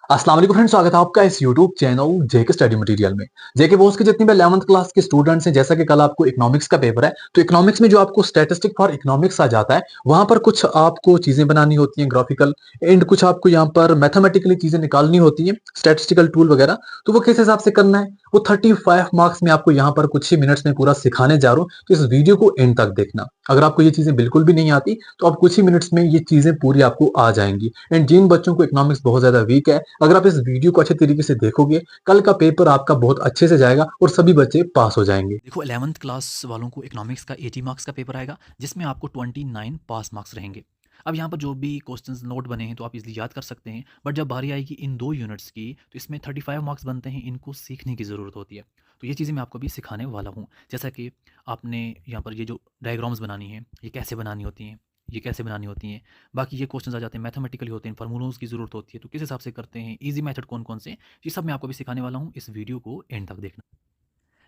अस्सलाम वालेकुम फ्रेंड्स, स्वागत है आपका इस यूट्यूब चैनल जेके स्टडी मटेरियल में। जेके बोस के जितने भी 11th क्लास के स्टूडेंट्स हैं, जैसा कि कल आपको इकोनॉमिक्स का पेपर है, तो इकोनॉमिक्स में जो आपको स्टैटिस्टिक फॉर इकोनॉमिक्स आ जाता है, वहां पर कुछ आपको चीजें बनानी होती हैं ग्राफिकल एंड कुछ आपको यहाँ पर मैथमेटिकली चीजें निकालनी होती हैं, स्टैटिस्टिकल टूल वगैरह। तो वो किस हिसाब से करना है, वो 35 मार्क्स में आपको यहाँ पर कुछ ही मिनट्स में पूरा सिखाने जा रहा हूँ। तो इस वीडियो को एंड तक देखना। अगर आपको ये चीजें बिल्कुल भी नहीं आती, तो आप कुछ ही मिनट्स में ये चीजें पूरी आपको आ जाएंगी। एंड जिन बच्चों को इकोनॉमिक्स बहुत ज्यादा वीक है, अगर आप इस वीडियो को अच्छे तरीके से देखोगे, कल का पेपर आपका बहुत अच्छे से जाएगा और सभी बच्चे पास हो जाएंगे। देखो 11th क्लास वालों को इकोनॉमिक्स का 80 मार्क्स का पेपर आएगा जिसमें आपको 29 पास मार्क्स रहेंगे। अब यहाँ पर जो भी क्वेश्चंस नोट बने हैं तो आप इजीली याद कर सकते हैं, बट जब बारी आएगी इन दो यूनिट्स की तो इसमें 35 मार्क्स बनते हैं, इनको सीखने की ज़रूरत होती है। तो ये चीज़ें मैं आपको अभी सिखाने वाला हूँ। जैसा कि आपने यहाँ पर ये जो डायग्राम्स बनानी है, ये कैसे बनानी होती हैं, ये कैसे बनानी होती हैं। बाकी ये क्वेश्चंस आ जाते हैं मैथमेटिकली होते हैं, फार्मूलोज की ज़रूरत होती है, तो किस हिसाब से करते हैं, ईजी मेथड कौन कौन से, ये सब मैं आपको अभी सिखाने वाला हूँ। इस वीडियो को एंड तक देखना।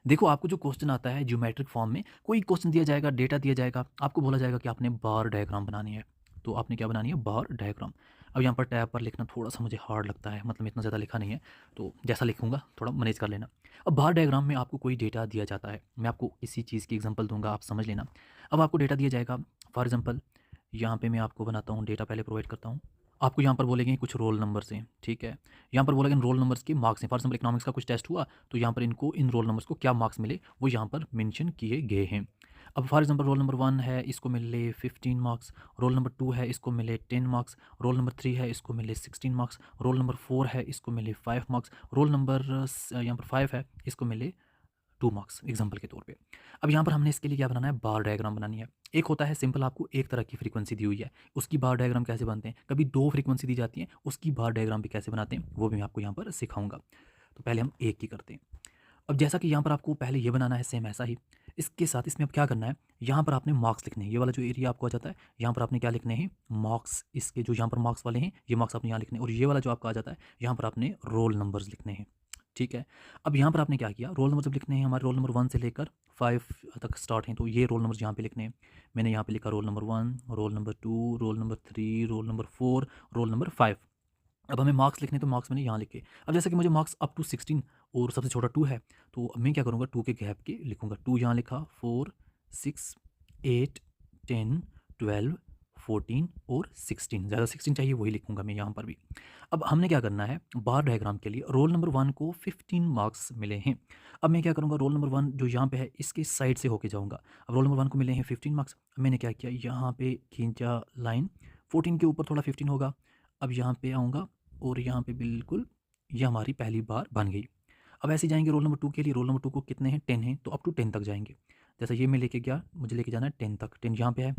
देखो, आपको जो क्वेश्चन आता है ज्योमेट्रिक फॉर्म में, कोई क्वेश्चन दिया जाएगा, डेटा दिया जाएगा, आपको बोला जाएगा कि आपने बार डायग्राम बनानी है। तो आपने क्या बनानी है? बार डायग्राम। अब यहाँ पर टैब पर लिखना थोड़ा-सा मुझे हार्ड लगता है, मतलब इतना ज़्यादा लिखा नहीं है, तो जैसा लिखूँगा थोड़ा मैनेज कर लेना। अब बार डायग्राम में आपको कोई डेटा दिया जाता है, मैं आपको किसी चीज़ की एग्ज़ाम्पल दूँगा, आप समझ लेना। अब आपको डेटा दिया जाएगा, फॉर एग्ज़ाम्पल यहाँ पे मैं आपको बनाता हूँ, डेटा पहले प्रोवाइड करता हूँ। आपको यहाँ पर बोलेंगे कुछ रोल नंबर्स हैं, ठीक है? यहाँ पर बोलेंगे इन रोल नंबर्स के मार्क्स हैं, फॉर एग्ज़ाम्पल इकोनॉमिक्स का कुछ टेस्ट हुआ, तो यहाँ पर इनको इन रोल नंबर्स को क्या मार्क्स मिले, वो यहाँ पर मेंशन किए गए हैं। अब फॉर एग्ज़ाम्पल रोल नंबर 1 है, इसको मिले 15 मार्क्स, रोल नंबर 2 है, इसको मिले 10 मार्क्स, रोल नंबर 3 है, इसको मिले 16 मार्क्स, रोल नंबर 4 है, इसको मिले 5 मार्क्स, रोल नंबर यहाँ पर 5 है, इसको मिले 2 मार्क्स एग्जाम्पल के तौर पे। अब यहाँ पर हमने इसके लिए क्या बनाना है? बार डायग्राम बनानी है। एक होता है सिंपल, आपको एक तरह की फ्रीक्वेंसी दी हुई है, उसकी बार डायग्राम कैसे बनते हैं, कभी दो फ्रीक्वेंसी दी जाती है, उसकी बार डायग्राम भी कैसे बनाते हैं, वो भी मैं आपको यहाँ पर सिखाऊंगा। तो पहले हम एक की करते हैं। अब जैसा कि यहाँ पर आपको पहले ये बनाना है, सेम ऐसा ही इसके साथ इसमें अब क्या करना है, यहाँ पर आपने मार्क्स लिखने हैं, ये वाला जो एरिया आपको आ जाता है, यहाँ पर आपने क्या लिखने हैं? मार्क्स। इसके जो यहाँ पर मार्क्स वाले हैं, ये मार्क्स आपने यहाँ लिखने हैं, और ये वाला जो आपका आ जाता है, यहाँ पर आपने रोल नंबर्स लिखने हैं। ठीक है। अब यहाँ पर आपने क्या किया, रोल नंबर जब लिखने हैं, हमारे रोल नंबर 1 से लेकर 5 तक स्टार्ट हैं, तो ये रोल नंबर्स यहाँ पे लिखने हैं। मैंने यहाँ पे लिखा roll number 1, roll number 2, roll number 3, roll number 4, roll number 5। अब हमें मार्क्स लिखने, तो मार्क्स मैंने यहाँ लिखे। अब जैसे कि मुझे मार्क्स अप टू 16 और सबसे छोटा 2 है, तो अब मैं क्या करूँगा, 2 के गैप के लिखूँगा। 2 यहाँ लिखा, 4, 6, 8, 10, 12, 14 और 16, ज़्यादा 16 चाहिए वही लिखूँगा मैं यहाँ पर भी। अब हमने क्या करना है, बार डायग्राम के लिए रोल नंबर 1 को 15 मार्क्स मिले हैं। अब मैं क्या करूँगा, रोल नंबर 1 जो यहाँ पे है, इसके साइड से होके जाऊँगा। अब रोल नंबर 1 को मिले हैं 15 मार्क्स, मैंने क्या किया, यहाँ पे खींचा लाइन, 14 के ऊपर थोड़ा 15 होगा। अब यहाँ पे आऊँगा और यहाँ पे बिल्कुल ये हमारी पहली बार बन गई। अब ऐसे जाएँगे रोल नंबर 2 के लिए, रोल नंबर 2 को कितने हैं? 10 हैं, तो अप टू 10 तक जाएँगे। जैसे ये मैं लेके गया, मुझे लेके जाना है 10 तक, 10 यहाँ पे है,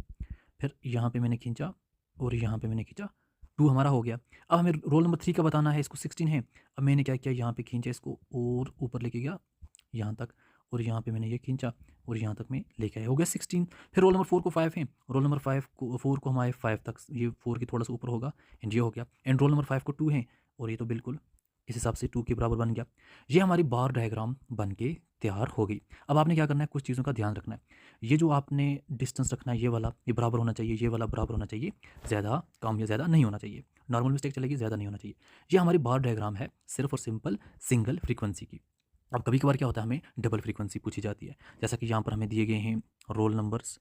फिर यहाँ पे मैंने खींचा और यहाँ पे मैंने खींचा, 2 हमारा हो गया। अब हमें रोल नंबर 3 का बताना है, इसको 16 है। अब मैंने क्या किया, यहाँ पे खींचा इसको और ऊपर लेके गया यहाँ तक, और यहाँ पे मैंने ये खींचा और यहाँ तक मैं लेके आया, हो गया 16। फिर रोल नंबर 4 को 5 है, रोल नंबर 5 को 4 को हमारे 5 तक, ये 4 की थोड़ा सा ऊपर होगा, एंड ये हो गया। एंड रोल नंबर 5 को 2 है, और ये तो बिल्कुल इस हिसाब से 2 के बराबर बन गया। ये हमारी बार डायग्राम बन के तैयार हो गई। अब आपने क्या करना है, कुछ चीज़ों का ध्यान रखना है। ये जो आपने डिस्टेंस रखना है, ये वाला ये बराबर होना चाहिए, ये वाला बराबर होना चाहिए, ज़्यादा कम या ज़्यादा नहीं होना चाहिए। नॉर्मल मिस्टेक चलेगी, ज़्यादा नहीं होना चाहिए। ये हमारी बार डायग्राम है, सिर्फ और सिंपल सिंगल फ्रीक्वेंसी की। अब कभी कभार क्या होता है, हमें डबल फ्रीक्वेंसी पूछी जाती है, जैसा कि यहाँ पर हमें दिए गए हैं रोल नंबर्स,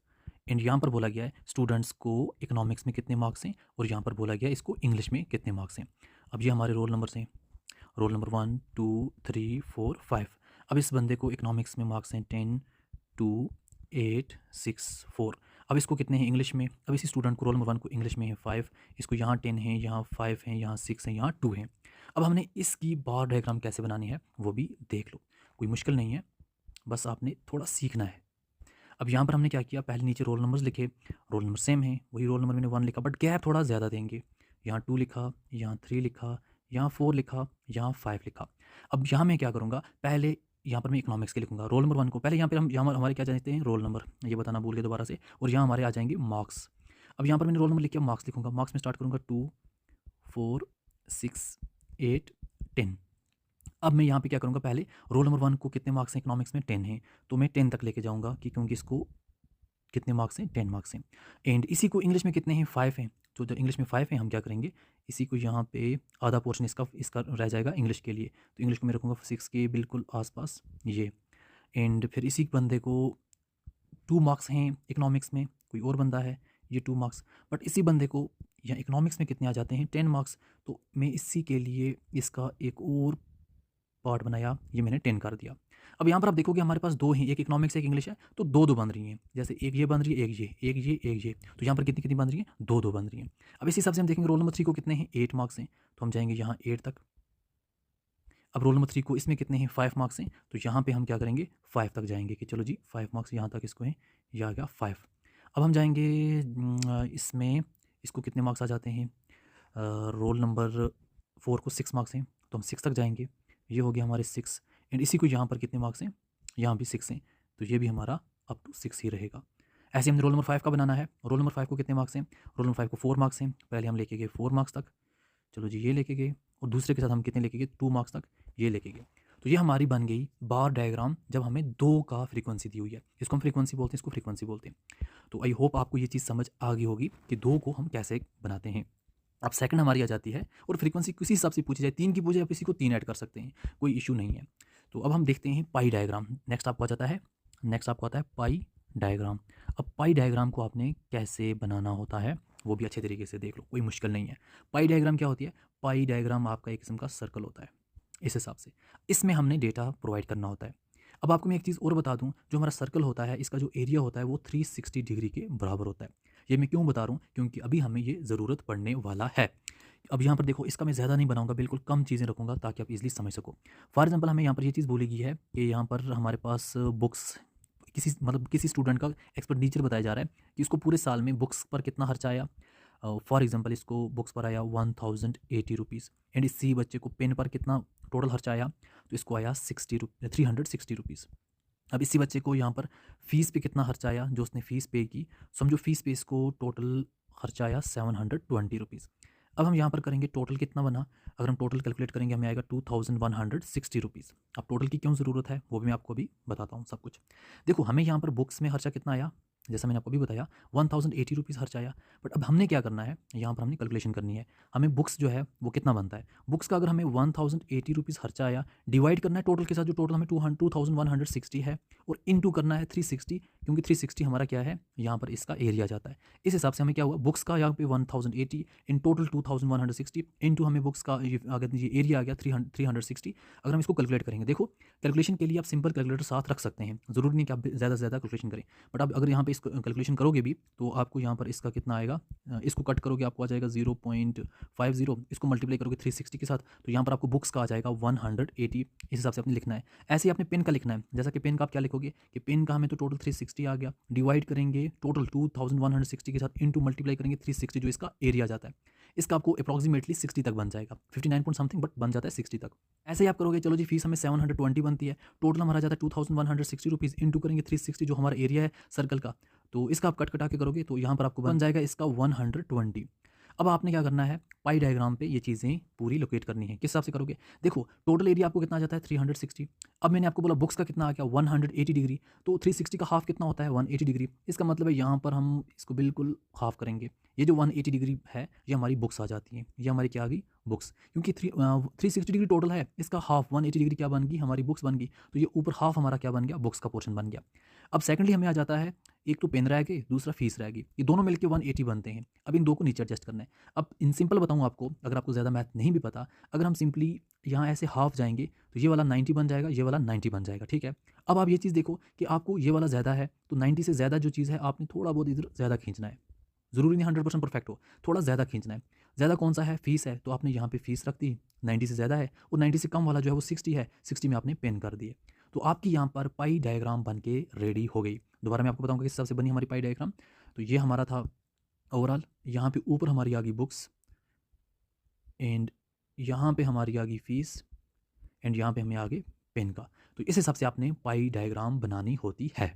एंड यहाँ पर बोला गया है स्टूडेंट्स को इकोनॉमिक्स में कितने मार्क्स हैं, और यहाँ पर बोला गया है इसको इंग्लिश में कितने मार्क्स हैं। अब ये हमारे रोल नंबर्स हैं, रोल नंबर 1, 2, 3, 4, 5। अब इस बंदे को इकोनॉमिक्स में मार्क्स हैं 10, 2, 8, 6, 4। अब इसको कितने हैं इंग्लिश में, अब इसी स्टूडेंट को रोल नंबर 1 को इंग्लिश में है 5, इसको यहाँ 10 है, यहाँ 5 है, यहाँ 6 है, यहाँ 2 है। अब हमने इसकी बार डायग्राम कैसे बनानी है वो भी देख लो, कोई मुश्किल नहीं है, बस आपने थोड़ा सीखना है। अब यहाँ पर हमने क्या किया, पहले नीचे रोल नंबर्स लिखे, रोल नंबर सेम है, वही रोल नंबर मैंने 1 लिखा, बट गैप थोड़ा ज़्यादा देंगे। यहाँ 2 लिखा, यहाँ 3 लिखा, यहाँ 4 लिखा, यहाँ 5 लिखा। अब यहाँ मैं क्या करूँगा, पहले यहाँ पर मैं इकोनॉमिक्स के लिखूँगा, रोल नंबर 1 को पहले यहाँ पर हम यहाँ हमारे क्या जानते हैं, रोल नंबर, ये बताना भूल गए दोबारा से, और यहाँ हमारे आ जाएंगे मार्क्स। अब यहाँ पर मैंने रोल नंबर लिख के मार्क्स लिखूँगा, मार्क्स में स्टार्ट करूँगा 2, 4, 6, 8, 10। अब मैं यहाँ पे क्या करूँगा, पहले रोल नंबर 1 को कितने मार्क्स हैं इकोनॉमिक्स में, 10 हैं, तो मैं 10 तक लेके जाऊँगा, कि क्योंकि इसको कितने मार्क्स हैं, 10 मार्क्स हैं। एंड इसी को इंग्लिश में कितने हैं, 5 हैं। तो जो इंग्लिश में 5 हैं, हम क्या करेंगे, इसी को यहाँ पे आधा पोर्शन इसका इसका रह जाएगा इंग्लिश के लिए। तो इंग्लिश को मैं रखूँगा 6 के बिल्कुल आसपास ये। एंड फिर इसी बंदे को 2 मार्क्स हैं इकोनॉमिक्स में, कोई और बंदा है ये 2 मार्क्स, बट इसी बंदे को यहाँ इकोनॉमिक्स में कितने आ जाते हैं, 10 मार्क्स। तो मैं इसी के लिए इसका एक और पार्ट बनाया, ये मैंने 10 कर दिया। अब यहाँ पर आप देखोगे हमारे पास 2 हैं, एक इकोनॉमिक्स एक इंग्लिश है, तो 2-2 बन रही हैं। जैसे एक ये बन रही है, एक ये, एक ये, एक ये। तो यहाँ पर कितनी-कितनी बन रही हैं, 2-2 बन रही हैं। अब इस हिसाब से हम देखेंगे रोल नंबर 3 को कितने हैं, 8 मार्क्स हैं, तो हम जाएँगे यहाँ 8 तक। अब रोल नंबर 3 को इसमें कितने हैं, 5 मार्क्स हैं, तो यहाँ पे हम क्या करेंगे, 5 तक जाएँगे कि चलो जी 5 मार्क्स यहाँ तक इसको हैं, ये आ गया 5। अब हम जाएँगे इसमें, इसको कितने मार्क्स आ जाते हैं, रोल नंबर 4 को 6 मार्क्स हैं, तो हम 6 तक जाएँगे, ये हो गया हमारे 6। एंड इसी को यहाँ पर कितने मार्क्स हैं, यहाँ भी 6 हैं, तो ये भी हमारा अप टू 6 ही रहेगा। ऐसे हमने रोल नंबर 5 का बनाना है। रोल नंबर 5 को कितने मार्क्स हैं, रोल नंबर 5 को 4 मार्क्स हैं, पहले हम लेके गए 4 मार्क्स तक, चलो जी ये लेके गए, और दूसरे के साथ हम कितने लेके गए, 2 मार्क्स तक, ये लेके गए। तो ये हमारी बन गई बार डायग्राम जब हमें 2 का फ्रीक्वेंसी दी हुई है। इसको हम फ्रीक्वेंसी बोलते हैं, इसको फ्रीक्वेंसी बोलते हैं। तो आई होप आपको ये चीज़ समझ आ गई होगी कि 2 को हम कैसे बनाते हैं। अब सेकंड हमारी आ जाती है, और फ्रीक्वेंसी किसी हिसाब से पूछी जाए, 3 की पूछे, आप इसी को 3 ऐड कर सकते हैं, कोई इशू नहीं है। तो अब हम देखते हैं पाई डायग्राम। नेक्स्ट आपको आ जाता है, नेक्स्ट आपको आता है पाई डायग्राम। अब पाई डायग्राम को आपने कैसे बनाना होता है वो भी अच्छे तरीके से देख लो, कोई मुश्किल नहीं है। पाई डायग्राम क्या होती है, पाई डायग्राम आपका एक किस्म का सर्कल होता है, इस हिसाब से इसमें हमने डेटा प्रोवाइड करना होता है। अब आपको मैं एक चीज़ और बता दूं, जो हमारा सर्कल होता है इसका जो एरिया होता है वो 360 डिग्री के बराबर होता है। ये मैं क्यों बता रहा हूँ, क्योंकि अभी हमें ये ज़रूरत पड़ने वाला है। अब यहाँ पर देखो, इसका मैं ज़्यादा नहीं बनाऊंगा, बिल्कुल कम चीज़ें रखूँगा ताकि आप इजीली समझ सको। फॉर एग्जांपल हमें यहाँ पर ये चीज़ बोली गई है कि यहाँ पर हमारे पास बुक्स, किसी स्टूडेंट का एक्सपेंडिचर बताया जा रहा है कि इसको पूरे साल में बुक्स पर कितना खर्चा आया। फॉर एग्जांपल इसको बुक्स पर आया 1080 रुपीज़, एंड इसी बच्चे को पेन पर कितना टोटल खर्चा आया, तो इसको आया 360 रुपीज़। अब इसी बच्चे को यहाँ पर फ़ीस पे कितना खर्चा आया, जो उसने फ़ीस पे की, समझो फ़ीस पे इसको टोटल खर्चा आया 720 रुपीज़। अब हम यहाँ पर करेंगे टोटल कितना बना, अगर हम टोटल कैलकुलेट करेंगे हमें आएगा 2160 रुपीज़। अब टोटल की क्यों ज़रूरत है वो भी मैं आपको अभी बताता हूँ सब कुछ। देखो हमें यहाँ पर बुक्स में खर्चा कितना आया, जैसा मैंने आपको अभी बताया 1080 रुपीज़ खर्चा आया। बट अब हमने क्या करना है, यहाँ पर हमने कैलकुलेशन करनी है, हमें बुक्स जो है वो कितना बनता है। बुक्स का अगर हमें 1080 रुपीज़ खर्चा आया, डिवाइड करना है टोटल के साथ, जो टोटल हमें 2160 है, और इनटू करना है 360, क्योंकि 360 हमारा क्या है, यहाँ पर इसका एरिया जाता है। इस हिसाब से हमें क्या हुआ, बुक्स का यहाँ पे 1080 इन टोटल 2160 इनटू हमें बुक्स का ये एरिया आ गया 360। अगर हम इसको कैलकुलेट करेंगे, देखो कैलकुलेशन के लिए आप सिंपल कैलकुलेटर साथ रख सकते हैं, ज़रूरी नहीं कि आप ज़्यादा से ज़्यादा कैलकुलेशन करें। बट आप अगर यहाँ पे इसको कैलकुलेशन करोगे भी तो आपको यहाँ पर इसका कितना आएगा, इसको कट करोगे आपको आ जाएगा 0.50, इसको मल्टीप्लाई करोगे 360 के साथ, तो यहाँ पर आपको बुक्स का आ जाएगा 180। इस हिसाब से आपने लिखना है। ऐसे ही आपने पेन का लिखना है, जैसा कि पेन का आप क्या लिखोगे कि पेन का हमें तो टोटल 360 आ गया, डिवाइड करेंगे टोटल 2160 के साथ, इंटू मल्टीप्लाई करेंगे 360 जो इसका एरिया जाता है, इसका आपको अप्रॉक्सीमेटली 60 तक बन जाएगा, 59 पॉइंट समथिंग, बट बन जाता है 60 तक। ऐसे ही आप करोगे, चलो जी फीस हमें 720 बनती है, टोटल हमारा जाता है 2160 रुपीज़, इंटू करेंगे 360 जो हमारा एरिया है सर्कल का, तो इसका आप कट कटा के करोगे तो यहाँ पर आपको बन जाएगा इसका 120। अब आपने क्या करना है, पाई डायग्राम पे ये चीज़ें पूरी लोकेट करनी है। किस हिसाब से करोगे, देखो टोटल एरिया आपको कितना आ जाता है 360। अब मैंने आपको बोला बुक्स का कितना आ गया 180 डिग्री, तो 360 का हाफ कितना होता है 180 डिग्री। इसका मतलब है यहाँ पर हम इसको बिल्कुल हाफ करेंगे, ये जो 180 डिग्री है ये हमारी बुक्स आ जाती हैं, ये हमारी क्या आ गई बुक्स, क्योंकि 360 डिग्री टोटल है, इसका हाफ 180 डिग्री क्या बन गई हमारी बुक्स बन गई, तो ये ऊपर हाफ हमारा क्या बन गया बुक्स का पोर्शन बन गया। अब सेकंडली हमें आ जाता है, एक तो पेन रह गई, दूसरा फीस रह गई, ये दोनों मिलकर 180 बनते हैं। अब इन दो को नीचे एडजस्ट करना है। अब इन सिंपल बताऊँ आपको, अगर आपको ज़्यादा मैथ नहीं भी पता, अगर हम सिंपली यहाँ ऐसे हाफ जाएंगे तो ये वाला 90 बन जाएगा, ये वाला 90 बन जाएगा, ठीक है। अब आप ये चीज़ देखो कि आपको ये वाला ज़्यादा है, तो 90 से ज़्यादा जो चीज़ है आपने थोड़ा बहुत इधर ज़्यादा खींचना है, ज़रूरी नहीं 100% परफेक्ट हो, थोड़ा ज़्यादा खींचना है। ज़्यादा कौन सा है, फीस है, तो आपने यहाँ पे फीस रख दी, 90 से ज़्यादा है, और 90 से कम वाला जो है वो 60 है, 60 में आपने पेन कर दिए, तो आपकी यहाँ पर पाई डायग्राम बन के रेडी हो गई। दोबारा मैं आपको बताऊँगा किस हिसाब से बनी हमारी पाई डायग्राम। तो ये हमारा था ओवरऑल, यहाँ पे ऊपर हमारी आ गई बुक्स, एंड यहाँ पे हमारी आ गई फीस, एंड यहाँ पे हमें आ गए पेन का। तो इस हिसाब से आपने पाई डायग्राम बनानी होती है।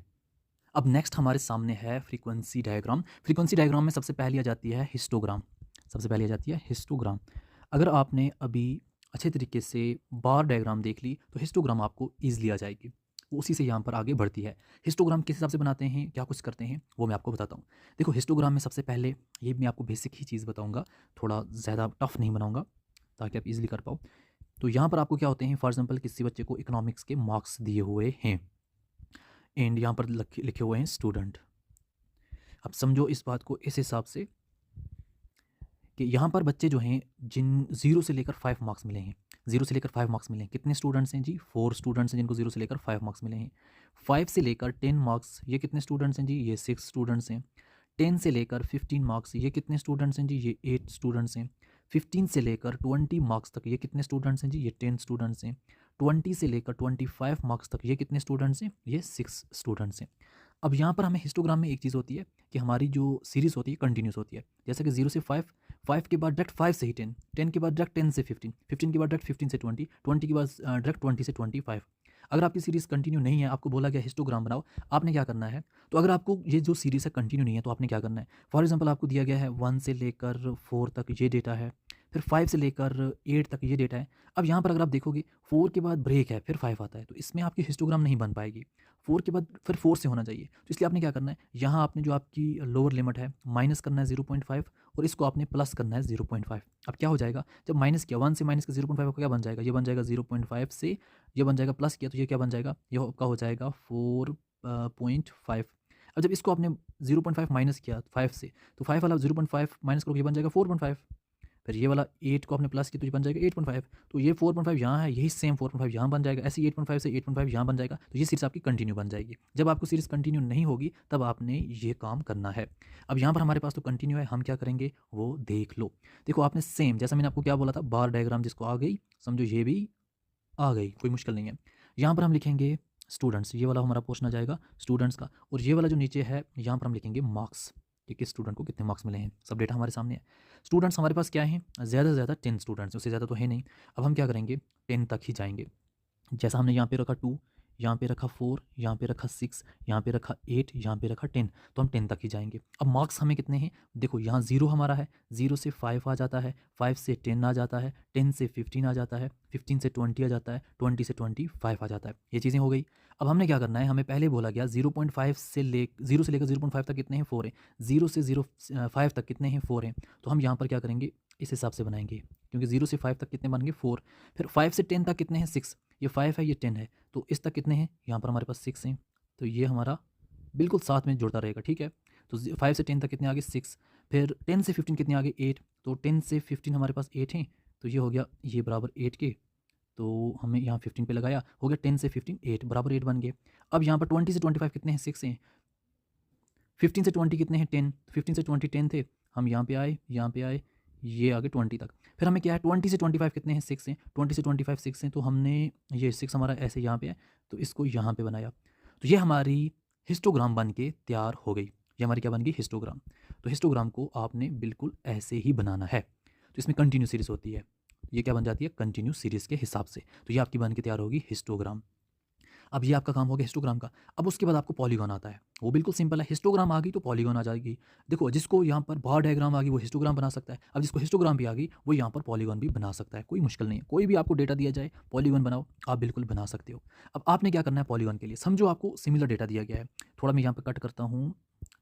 अब नेक्स्ट हमारे सामने है फ्रीक्वेंसी डायग्राम। फ्रीक्वेंसी डायग्राम में सबसे पहले आ जाती है हिस्टोग्राम, सबसे पहले आ जाती है हिस्टोग्राम। अगर आपने अभी अच्छे तरीके से बार डायग्राम देख ली तो हिस्टोग्राम आपको ईजिली आ जाएगी। उसी से यहाँ पर आगे बढ़ती है। हिस्टोग्राम किस हिसाब से बनाते हैं, क्या कुछ करते हैं, वो मैं आपको बताता हूँ। देखो हिस्टोग्राम में सबसे पहले ये मैं आपको बेसिक ही चीज़ बताऊँगा, थोड़ा ज़्यादा टफ नहीं बनाऊँगा ताकि आप ईज़िली कर पाओ। तो यहाँ पर आपको क्या होते हैं, फॉर एग्ज़ाम्पल किसी बच्चे को इकोनॉमिक्स के मार्क्स दिए हुए हैं एंड यहाँ पर लिखे हुए हैं स्टूडेंट। अब समझो इस बात को इस हिसाब से कि यहाँ पर बच्चे जो हैं जिन 0 से लेकर 5 मार्क्स मिले हैं, 0 से लेकर 5 मार्क्स मिले हैं, कितने स्टूडेंट्स हैं जी? 4 स्टूडेंट्स हैं जिनको 0 से लेकर 5 मार्क्स मिले हैं। 5 से लेकर 10 मार्क्स ये कितने स्टूडेंट्स हैं जी? ये 6 स्टूडेंट्स हैं। 10 से लेकर 15 मार्क्स ये कितने स्टूडेंट्स हैं जी? ये 8 स्टूडेंट्स हैं। 15 से लेकर 20 मार्क्स तक ये कितने स्टूडेंट्स हैं जी? ये 10 स्टूडेंट्स हैं। 20 से लेकर 25 मार्क्स तक ये कितने स्टूडेंट्स हैं? ये 6 स्टूडेंट्स हैं। अब यहाँ पर हमें हिस्टोग्राम में एक चीज़ होती है कि हमारी जो सीरीज़ होती है कंटिन्यूस होती है। जैसे कि 0 से 5, 5 के बाद डायरेक्ट 5 से ही 10, 10 के बाद डायरेक्ट 10 से 15, 15 के बाद डायरेक्ट 15 से 20, 20 के बाद डायरेक्ट 20 से 25। अगर आपकी सीरीज़ कंटिन्यू नहीं है, आपको बोला गया हिस्टोग्राम बनाओ, आपने क्या करना है? तो अगर आपको ये जो सीरीज़ है कंटिन्यू नहीं है तो आपने क्या करना है? फॉर एग्जांपल आपको दिया गया है 1 से लेकर 4 तक ये डेटा है, फिर 5 से लेकर 8 तक ये डेटा है। अब यहाँ पर अगर आप देखोगे 4 के बाद ब्रेक है, फिर 5 आता है, तो इसमें आपकी हिस्टोग्राम नहीं बन पाएगी। 4 के बाद फिर 4 से होना चाहिए, तो इसलिए आपने क्या करना है, यहाँ आपने जो आपकी लोअर लिमिट है माइनस करना है 0.5 और इसको आपने प्लस करना है 0.5। अब क्या हो जाएगा, जब माइनस किया 1 से माइनस किया 0.5 आपका क्या बन जाएगा, ये बन जाएगा 0.5 से ये बन जाएगा प्लस किया तो ये क्या बन जाएगा, ये आपका हो जाएगा 4.5। अब जब इसको आपने 0.5 माइनस किया 5 से, तो 5 वाला 0.5 माइनस करोगे ये बन जाएगा 4.5। फिर ये वाला 8 को आपने प्लस किया तो ये बन जाएगा 8.5। तो ये 4.5 यहाँ है, यही सेम 4.5 यहाँ बन जाएगा, ऐसे ही 8.5 से 8.5 यहाँ बन जाएगा। तो ये सीरीज़ आपकी कंटिन्यू बन जाएगी। जब आपको सीरीज़ कंटिन्यू नहीं होगी तब आपने ये काम करना है। अब यहाँ पर हमारे पास तो कंटिन्यू है, हम क्या करेंगे वो देख लो। देखो आपने सेम जैसा मैंने आपको क्या बोला था, बार डायग्राम जिसको आ गई समझो ये भी आ गई, कोई मुश्किल नहीं है। यहाँ पर हम लिखेंगे स्टूडेंट्स, ये वाला हमारा पोर्शन आ जाएगा स्टूडेंट्स का, और ये वाला जो नीचे है यहाँ पर हम लिखेंगे मार्क्स कि किस स्टूडेंट को कितने मार्क्स मिले हैं। सब डेटा हमारे सामने है। स्टूडेंट्स हमारे पास क्या हैं, ज़्यादा से ज़्यादा 10 स्टूडेंट्स, उससे ज़्यादा तो है नहीं। अब हम क्या करेंगे 10 तक ही जाएंगे। जैसा हमने यहाँ पे रखा 2, यहाँ पे रखा 4, यहाँ पे रखा 6, यहाँ पे रखा 8, यहाँ पे रखा 10, तो हम 10 तक ही जाएंगे। अब मार्क्स हमें कितने हैं, देखो यहाँ 0 हमारा है, 0 से 5 आ जाता है, 5 से 10 आ जाता है, 10 से 15 आ जाता है, 15 से 20 आ जाता है, 20 से 25 आ जाता है। ये चीज़ें हो गई। अब हमने क्या करना है, हमें पहले बोला गया 0.5 से 0 से लेकर 0.5 तक कितने हैं 4 हैं, 0 से 5 तक कितने हैं 4 हैं। तो हम यहाँ पर क्या करेंगे इस हिसाब से बनाएंगे, क्योंकि 0 से 5 तक कितने बन गए 4। फिर 5 से 10 तक कितने हैं 6, ये 5 है ये 10 है, तो इस तक कितने हैं, यहाँ पर हमारे पास 6 हैं, तो ये हमारा बिल्कुल साथ में जुड़ता रहेगा, ठीक है। तो 5 से 10 तक कितने आ गए 6, फिर 10 से 15 कितने आ गए 8, तो 10 से 15 हमारे पास 8 हैं, तो ये हो गया ये बराबर 8 के, तो हमें यहाँ 15 पे लगाया, हो गया 10 से 15 8 बराबर 8 बन गए। अब यहाँ पर 20 से 25 कितने हैं 6 हैं, 15 से 20 कितने हैं 10, 15 से 20 10 थे, हम यहाँ पे आए, यहाँ पे आए, ये आगे 20 तक। फिर हमें क्या है 20 से 25 कितने हैं 6 हैं, 20 से 25 6 हैं, तो हमने ये 6 हमारा ऐसे यहाँ पे है, तो इसको यहाँ पे बनाया, तो ये हमारी हिस्टोग्राम बन के तैयार हो गई। ये हमारी क्या बन गई हिस्टोग्राम। तो हिस्टोग्राम को आपने बिल्कुल ऐसे ही बनाना है। तो इसमें कंटिन्यू सीरीज़ होती है, ये क्या बन जाती है कंटिन्यू सीरीज़ के हिसाब से, तो ये आपकी बन के तैयार होगी हिस्टोग्राम। अब ये आपका काम हो गया हिस्टोग्राम का। अब उसके बाद आपको पॉलीगॉन आता है, वो बिल्कुल सिंपल है, हिस्टोग्राम आ गई तो पॉलीगॉन आ जाएगी। देखो जिसको यहाँ पर बार डायग्राम आ गई वो हिस्टोग्राम बना सकता है, अब जिसको हिस्टोग्राम भी आ गई वो यहाँ पर पॉलीगॉन भी बना सकता है, कोई मुश्किल नहीं है। कोई भी आपको डेटा दिया जाए पॉलीगॉन बनाओ, आप बिल्कुल बना सकते हो। अब आपने क्या करना है पॉलीगॉन के लिए, समझो आपको सिमिलर डेटा दिया गया है, थोड़ा मैं यहाँ पर कट करता हूँ,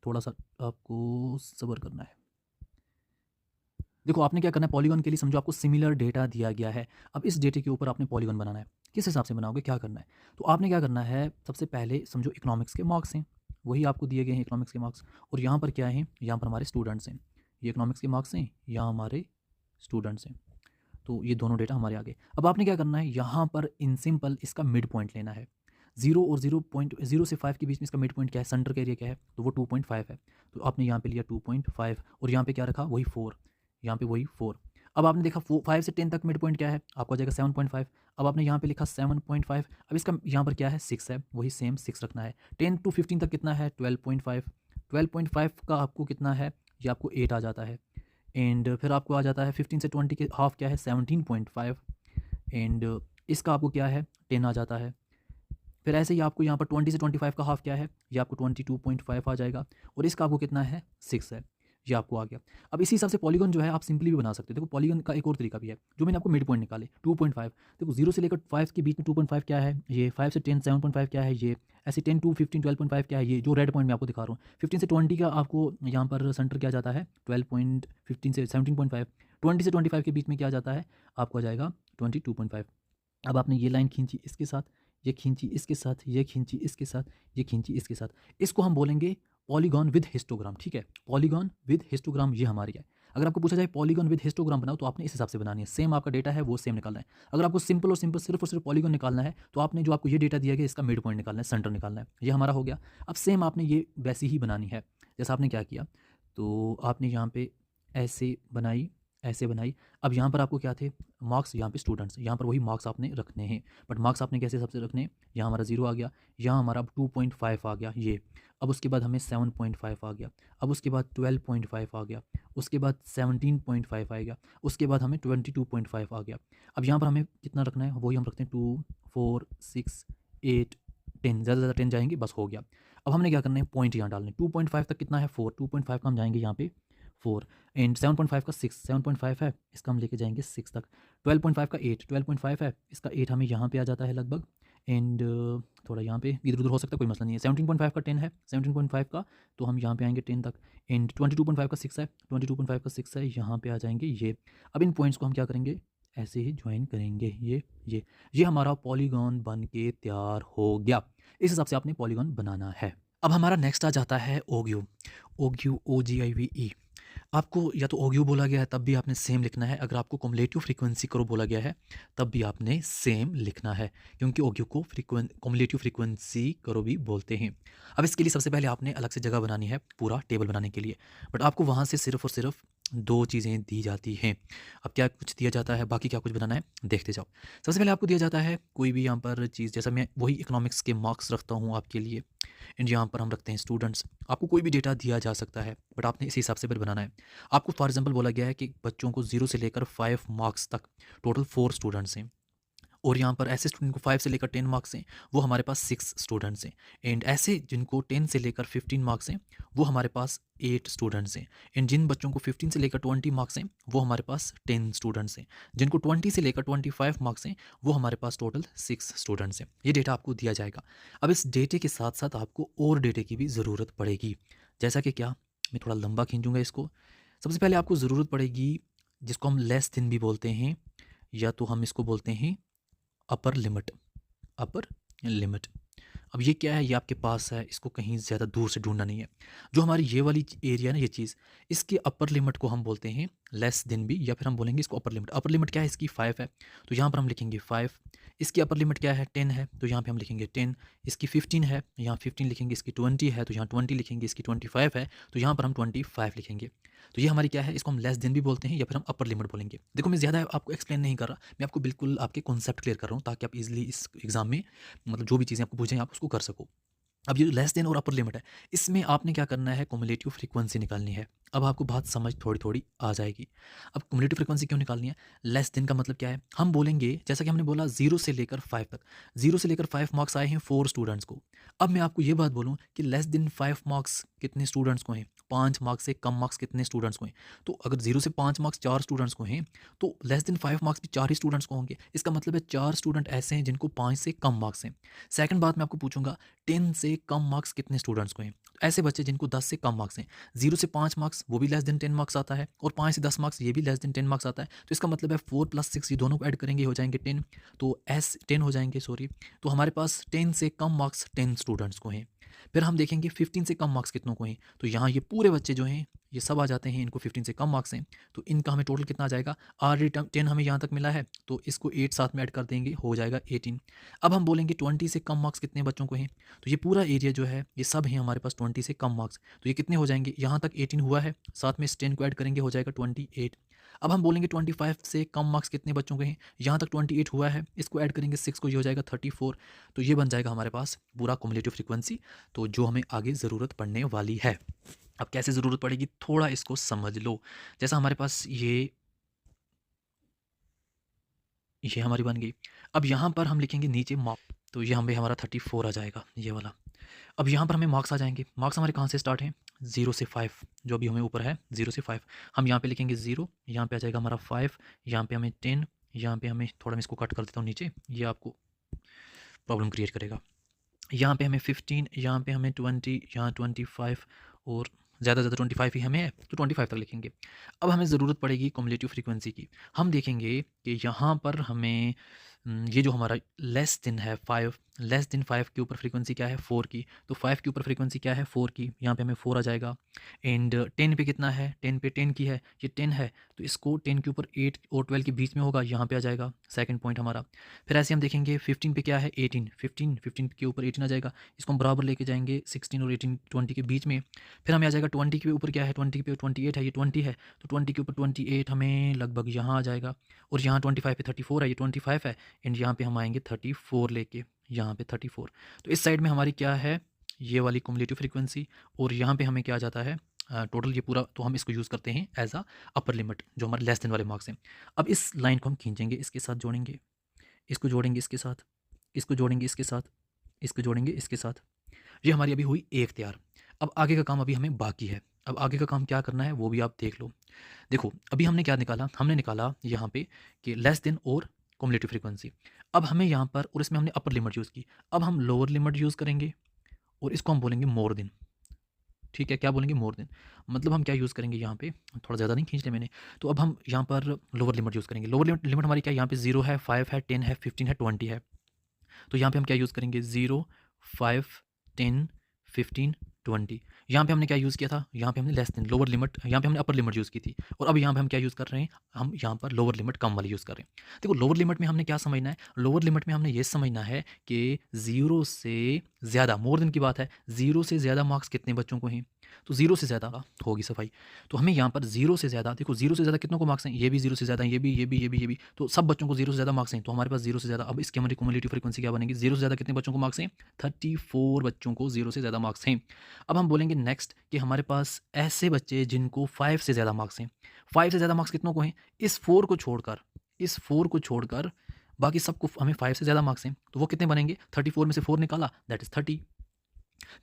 थोड़ा सा आपको सब्र करना है। देखो आपने क्या करना है पॉलीगॉन के लिए, समझो आपको सिमिलर डेटा दिया गया है, अब इस डेटे के ऊपर आपने पॉलीगॉन बनाना है। किस हिसाब से बनाओगे, क्या करना है, तो आपने क्या करना है, सबसे पहले समझो इकोनॉमिक्स के मार्क्स हैं, वही आपको दिए गए हैं इकोनॉमिक्स के मार्क्स, और यहाँ पर क्या है, यहाँ पर हमारे स्टूडेंट्स हैं, ये इकोनॉमिक्स के मार्क्स हैं, यहाँ हमारे स्टूडेंट्स हैं, तो ये दोनों डेटा हमारे आगे। अब आपने क्या करना है, यहाँ पर इन सिंपल इसका मिड पॉइंट लेना है, 0 और 0.0 से 5 के बीच में इसका मिड पॉइंट क्या है, सेंटर का एरिया क्या है, तो वो 2.5 है, तो आपने यहाँ पे लिया 2.5 और यहाँ पे क्या रखा वही 4, यहाँ पे वही 4। अब आपने देखा 5 से 10 तक मिड पॉइंट क्या है, आपको आ जाएगा 7.5। अब आपने यहाँ पे लिखा 7.5, अब इसका यहाँ पर क्या है 6 है, वही सेम 6 रखना है। 10 to 15 तक कितना है 12.5, 12.5 का आपको कितना है, ये आपको 8 आ जाता है। एंड फिर आपको आ जाता है 15 से 20 के हाफ क्या है 17.5, एंड इसका आपको क्या है 10 आ जाता है। फिर ऐसे ही आपको यहाँ पर 20 से 25 का हाफ क्या है, ये आपको 22.5 आ जाएगा, और इसका आपको कितना है 6 है। ये आपको आ गया। अब इसी हिसाब से पॉलीगॉन जो है आप सिंपली भी बना सकते हो। देखो पॉलीगॉन का एक और तरीका भी है, जो मैंने आपको मिड पॉइंट निकाले 2.5। देखो 0 से लेकर 5 के बीच में 2.5 क्या है ये, 5 से 10 7.5 क्या है ये, ऐसे 10 to 15 12.5 क्या है ये, जो रेड पॉइंट मैं आपको दिखा रहा हूँ। 15 से 20 का आपको यहाँ पर सेंटर क्या जाता है 12.15 से 17.5। 20 से 25 के बीच में क्या जाता है आपको आ जाएगा 22.5। अब आपने ये लाइन खींची इसके साथ, ये खींची इसके साथ, ये खींची इसके साथ, ये खींची इसके साथ, इसको हम बोलेंगे पॉलीगॉन विद हिस्टोग्राम। ठीक है, पॉलीगॉन विद हिस्टोग्राम ये हमारी है। अगर आपको पूछा जाए पॉलीगॉन विद हिस्टोग्राम बनाओ तो आपने इस हिसाब से बनानी है, सेम आपका डेटा है वो सेम निकालना है। अगर आपको सिंपल और सिर्फ पॉलीगॉन निकालना है तो आपने जो आपको ये डेटा दिया गया इसका मिड पॉइंट निकालना है, सेंटर निकालना है, ये हमारा हो गया। अब सेम आपने ये वैसी ही बनानी है जैसा आपने क्या किया, तो आपने यहाँ पे ऐसे बनाई, ऐसे बनाई। अब यहाँ पर आपको क्या थे मार्क्स, यहाँ पे स्टूडेंट्स, यहाँ पर वही मार्क्स आपने रखने हैं। बट मार्क्स आपने कैसे सबसे रखने हैं, यहाँ हमारा 0 आ गया, यहाँ हमारा अब 2.5 आ गया ये। अब उसके बाद हमें 7.5 आ गया, अब उसके बाद 12.5 आ गया, उसके बाद 17.5 आएगा, उसके बाद हमें 22.5 आ गया। अब यहाँ पर हमें कितना रखना है वही हम रखते हैं 2 4 6 8 10, ज़्यादा से ज़्यादा 10 जाएंगे बस हो गया। अब हमने क्या करना है पॉइंट यहाँ डालने, 2.5 तक कितना है 4, 2.5 का हम जाएंगे यहाँ पे 4, एंड 7.5 का 6, 7.5 है इसका हम लेके जाएंगे 6 तक, 12.5 का 8, 12.5 है इसका 8 हमें यहाँ पे आ जाता है लगभग, एंड थोड़ा यहाँ पे इधर उधर हो सकता है कोई मसला नहीं है। 17.5 का 10 है, 17.5 का तो हम यहाँ पे आएंगे 10 तक, एंड 22.5 का 6 है, 22.5 का 6 है यहाँ पे आ जाएंगे ये। अब इन पॉइंट्स को हम क्या करेंगे ऐसे ही ज्वाइन करेंगे, ये हमारा पॉलीगॉन बन के तैयार हो गया। इस हिसाब से आपने पॉलीगॉन बनाना है। अब हमारा नेक्स्ट आ जाता है ओग्यू, ओग्यू OGIVE। आपको या तो ओग्यू बोला गया है तब भी आपने सेम लिखना है, अगर आपको कुमुलेटिव फ्रीक्वेंसी करो बोला गया है तब भी आपने सेम लिखना है, क्योंकि ओग्यू को कुमुलेटिव फ्रीक्वेंसी करो भी बोलते हैं। अब इसके लिए सबसे पहले आपने अलग से जगह बनानी है पूरा टेबल बनाने के लिए, बट आपको वहाँ से सिर्फ और सिर्फ दो चीज़ें दी जाती हैं। अब क्या कुछ दिया जाता है, बाकी क्या कुछ बनाना है देखते जाओ। सबसे पहले आपको दिया जाता है कोई भी यहाँ पर चीज़, जैसा मैं वही इकोनॉमिक्स के मार्क्स रखता हूँ आपके लिए, एंड यहाँ पर हम रखते हैं स्टूडेंट्स। आपको कोई भी डेटा दिया जा सकता है बट आपने इसी हिसाब से फिर बनाना है। आपको फॉर एग्जांपल बोला गया है कि बच्चों को 0 से लेकर 5 मार्क्स तक टोटल 4 स्टूडेंट्स हैं, और यहाँ पर ऐसे स्टूडेंट को 5 से लेकर 10 मार्क्स हैं वो हमारे पास 6 स्टूडेंट्स हैं, एंड ऐसे जिनको 10 से लेकर 15 मार्क्स हैं वो हमारे पास 8 स्टूडेंट्स हैं, एंड जिन बच्चों को 15 से लेकर 20 मार्क्स हैं वो हमारे पास 10 स्टूडेंट्स हैं, जिनको 20 से लेकर 25 मार्क्स हैं वो हमारे पास टोटल 6 स्टूडेंट्स हैं। ये डेटा आपको दिया जाएगा। अब इस डेटे के साथ साथ आपको और डेटे की भी ज़रूरत पड़ेगी, जैसा कि क्या, मैं थोड़ा लंबा खींचूंगा इसको। सबसे पहले आपको ज़रूरत पड़ेगी जिसको हम लेस दिन भी बोलते हैं, या तो हम इसको बोलते हैं अपर लिमिट, अपर लिमिट। अब ये क्या है, ये आपके पास है, इसको कहीं ज़्यादा दूर से ढूंढना नहीं है। जो हमारी ये वाली एरिया है ना, ये चीज़, इसके अपर लिमिट को हम बोलते हैं लेस दिन भी, या फिर हम बोलेंगे इसको अपर लिमिट। अपर लिमिट क्या है इसकी 5 है तो यहाँ पर हम लिखेंगे 5। इसकी अपर लिमिट क्या है 10 है तो यहाँ पे हम लिखेंगे 10। इसकी 15 है यहाँ 15 लिखेंगे, इसकी 20 है तो यहाँ 20 लिखेंगे, इसकी 25 है तो यहाँ पर हम 25 लिखेंगे। तो ये हमारी क्या है, इसको हम लेस दिन भी बोलते हैं या फिर हम अपर लिमिट बोलेंगे। देखो मैं ज़्यादा आपको एक्सप्लेन नहीं कर रहा, मैं आपको बिल्कुल आपके कॉन्सेप्ट क्लियर कर रहा हूँ ताकि आप इजीली इस एग्जाम में मतलब जो भी चीज़ें आपको पूछें आप उसको कर सको। अब ये जो लेस देन और अपर लिमिट है इसमें आपने क्या करना है, कुमुलेटिव फ्रीक्वेंसी निकालनी है। अब आपको बात समझ थोड़ी थोड़ी आ जाएगी। अब कुमुलेटिव फ्रीक्वेंसी क्यों निकालनी है, लेस देन का मतलब क्या है, हम बोलेंगे जैसा कि हमने बोला 0 से लेकर 5 तक, 0 से लेकर 5 मार्क्स आए हैं 4 स्टूडेंट्स को। अब मैं आपको ये बात बोलूँ कि लेस देन 5 मार्क्स कितने स्टूडेंट्स को हैं, 5 मार्क्स से कम मार्क्स कितने स्टूडेंट्स को हैं। तो अगर 0 से 5 मार्क्स 4 स्टूडेंट्स को हैं तो लेस देन 5 मार्क्स भी 4 ही स्टूडेंट्स को होंगे। इसका मतलब है 4 स्टूडेंट ऐसे हैं जिनको 5 से कम मार्क्स हैं। सेकंड बात मैं आपको पूछूंगा 10 से कम मार्क्स कितने स्टूडेंट्स को हैं, तो ऐसे बच्चे जिनको 10 से कम मार्क्स हैं। 0 से 5 मार्क्स वो भी लेस देन 10 मार्क्स आता है, और 5 से 10 मार्क्स ये भी लेस देन 10 मार्क्स आता है। तो इसका मतलब है 4 + 6 ये दोनों को ऐड करेंगे हो जाएंगे 10, तो एस 10 हो जाएंगे सॉरी। तो हमारे पास 10 से कम मार्क्स 10 स्टूडेंट्स को हैं। फिर हम देखेंगे 15 से कम मार्क्स कितनों को हैं, तो यहाँ ये पूरे बच्चे जो हैं ये सब आ जाते हैं, इनको 15 से कम मार्क्स हैं। तो इनका हमें टोटल कितना आ जाएगा, ऑलरेडी 10 हमें यहाँ तक मिला है तो इसको 8 साथ में ऐड कर देंगे हो जाएगा 18। अब हम बोलेंगे 20 से कम मार्क्स कितने बच्चों को हैं, तो ये पूरा एरिया जो है ये सब हैं हमारे पास 20 से कम मार्क्स। तो ये कितने हो जाएंगे, यहाँ तक 18 हुआ है, साथ में इस 10 को ऐड करेंगे हो जाएगा 28। अब हम बोलेंगे 25 से कम मार्क्स कितने बच्चों के हैं, यहाँ तक 28 हुआ है, इसको ऐड करेंगे 6 को, ये हो जाएगा 34। तो ये बन जाएगा हमारे पास पूरा कुमुलेटिव फ्रीक्वेंसी, तो जो हमें आगे ज़रूरत पड़ने वाली है। अब कैसे ज़रूरत पड़ेगी थोड़ा इसको समझ लो। जैसा हमारे पास ये हमारी बन गई। अब यहाँ पर हम लिखेंगे नीचे मार्क, तो ये हमें हमारा 34 आ जाएगा ये वाला। अब यहाँ पर हमें मार्क्स आ जाएँगे। मार्क्स हमारे कहाँ से स्टार्ट हैं? 0 से 5 जो अभी हमें ऊपर है 0 से 5 हम यहाँ पे लिखेंगे 0, यहाँ पे आ जाएगा हमारा 5, यहाँ पे हमें 10, यहाँ पे हमें थोड़ा मैं इसको कट कर देता हूँ नीचे, ये आपको प्रॉब्लम क्रिएट करेगा। यहाँ पे हमें 15, यहाँ पे हमें 20, यहाँ 25 और ज़्यादा से ज़्यादा 25 ही हमें है, तो 25 तक लिखेंगे। अब हमें ज़रूरत पड़ेगी क्युमुलेटिव फ्रीक्वेंसी की। हम देखेंगे कि यहाँ पर हमें ये जो हमारा लेस देन है 5, लेस देन 5 के ऊपर फ्रीक्वेंसी क्या है 4 की, तो 5 के ऊपर फ्रीक्वेंसी क्या है 4 की, यहाँ पे हमें 4 आ जाएगा। एंड 10 पे कितना है, 10 पे 10 की है, ये 10 है, तो इसको 10 के ऊपर 8 और 12 के बीच में होगा, यहाँ पे आ जाएगा सेकंड पॉइंट हमारा। फिर ऐसे हम देखेंगे 15 पे क्या है 18, 15 के ऊपर 18 आ जाएगा, इसको हम बराबर लेके जाएंगे 16 और 18 20 के बीच में। फिर हमें आ जाएगा 20 के ऊपर क्या है, 20 पे 28 है, ये 20 है, तो 20 के ऊपर 28 हमें लगभग यहाँ आ जाएगा। और यहाँ 25 पे 34 है, ये 25 है, एंड यहाँ पे हम आएंगे 34 लेके, यहाँ पे 34। तो इस साइड में हमारी क्या है, ये वाली क्युमुलेटिव फ्रीक्वेंसी, और यहाँ पे हमें क्या आ जाता है टोटल ये पूरा, तो हम इसको यूज़ करते हैं एज अ अपर लिमिट जो हमारे लेस देन वाले मार्क्स हैं। अब इस लाइन को हम खींचेंगे, इसके साथ जोड़ेंगे, इसको जोड़ेंगे इसके साथ, इसको जोड़ेंगे इसके साथ, इसको जोड़ेंगे इसके साथ। ये हमारी अभी हुई एक तैयार। अब आगे का काम अभी हमें बाकी है। अब आगे का काम क्या करना है वो भी आप देख लो। देखो अभी हमने क्या निकाला, हमने निकाला यहाँ पे कि लेस देन और क्युमुलेटिव फ्रीक्वेंसी। अब हमें यहाँ पर, और इसमें हमने अपर लिमिट यूज़ की, अब हम लोअर लिमिट यूज़ करेंगे और इसको हम बोलेंगे मोर देन। ठीक है, क्या बोलेंगे मोर देन, मतलब हम क्या यूज़ करेंगे यहाँ पे, थोड़ा ज़्यादा नहीं खींच लिया मैंने, तो अब हम यहाँ पर लोअर लिमिट यूज़ करेंगे। लोअर लिमिट हमारी क्या है, यहाँ पे 0 है, 5 है, 10 है, 15 है, 20 है। तो यहाँ पे हम क्या यूज़ करेंगे 0, 5, 10, 15, 20। यहाँ पे हमने क्या यूज़ किया था, यहाँ पे हमने लेस देन लोअर लिमिट, यहाँ पे हमने अपर लिमिट यूज़ की थी, और अब यहाँ पे हम क्या यूज़ कर रहे हैं, हम यहाँ पर लोअर लिमिट कम वाली यूज़ कर रहे हैं। देखो लोअर लिमिट में हमने क्या समझना है, लोअर लिमिट में हमने ये समझना है कि 0 से ज़्यादा, मोर देन की बात है, 0 से ज़्यादा मार्क्स कितने बच्चों को हैं, तो 0 से ज़्यादा होगी सफाई। तो हमें यहाँ पर 0 से ज़्यादा, देखो 0 से ज़्यादा कितनों को मार्क्स हैं, ये भी 0 से ज़्यादा, ये भी, ये भी, ये भी, ये भी, तो सब बच्चों को 0 से ज़्यादा मार्क्स हैं, तो हमारे पास 0 से ज़्यादा। अब इसकी हमारी क्युमुलेटिव फ्रीक्वेंसी क्या बनेगी, 0 से ज़्यादा कितने बच्चों को मार्क्स हैं, 34 बच्चों को 0 से ज़्यादा मार्क्स हैं। अब हम बोलेंगे नेक्स्ट कि हमारे पास ऐसे बच्चे जिनको 5 से ज़्यादा मार्क्स हैं, 5 से ज़्यादा मार्क्स कितनों को हैं, इस 4 को छोड़कर, इस 4 को छोड़कर बाकी सबको हमें 5 से ज़्यादा मार्क्स हैं, तो वो कितने बनेंगे, 34 में से 4 निकाला दैट इज़ 30।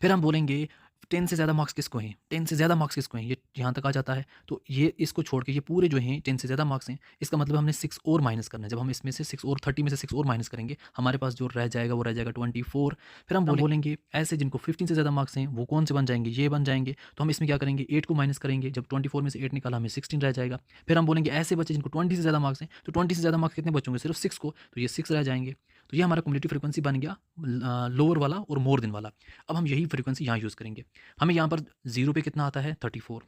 फिर हम बोलेंगे 10 से ज़्यादा मार्क्स किसको हैं, 10 से ज़्यादा मार्क्स किसको हैं, ये यहाँ तक आ जाता है, तो ये इसको छोड़ के ये पूरे जो हैं 10 से ज़्यादा मार्क्स हैं, इसका मतलब हमने 6 और माइनस करना है। जब हम इसमें से 6 और 30 में से 6 और माइनस करेंगे, हमारे पास जो रह जाएगा वो रह जाएगा 24। फिर हम बोलेंगे ऐसे जिनको 15 से ज़्यादा मार्क्स हैं वो कौन से बन जाएंगे, ये बन जाएंगे, तो हम इसमें क्या करेंगे 8 को माइनस करेंगे, जब 24 में से 8 निकाला हमें 16 रह जाएगा। फिर हम बोलेंगे ऐसे बच्चे जिनको 20 से ज़्यादा मार्क्स हैं, तो 20 से ज़्यादा मार्क्स कितने बचोगे, सिर्फ 6 को, तो ये 6 रह जाएंगे। तो ये हमारा क्युमुलेटिव फ्रीक्वेंसी बन गया लोअर वाला और मोर देन वाला। अब हम यही फ्रीक्वेंसी यहाँ यूज़ करेंगे। हमें यहाँ पर 0 पे कितना आता है 34,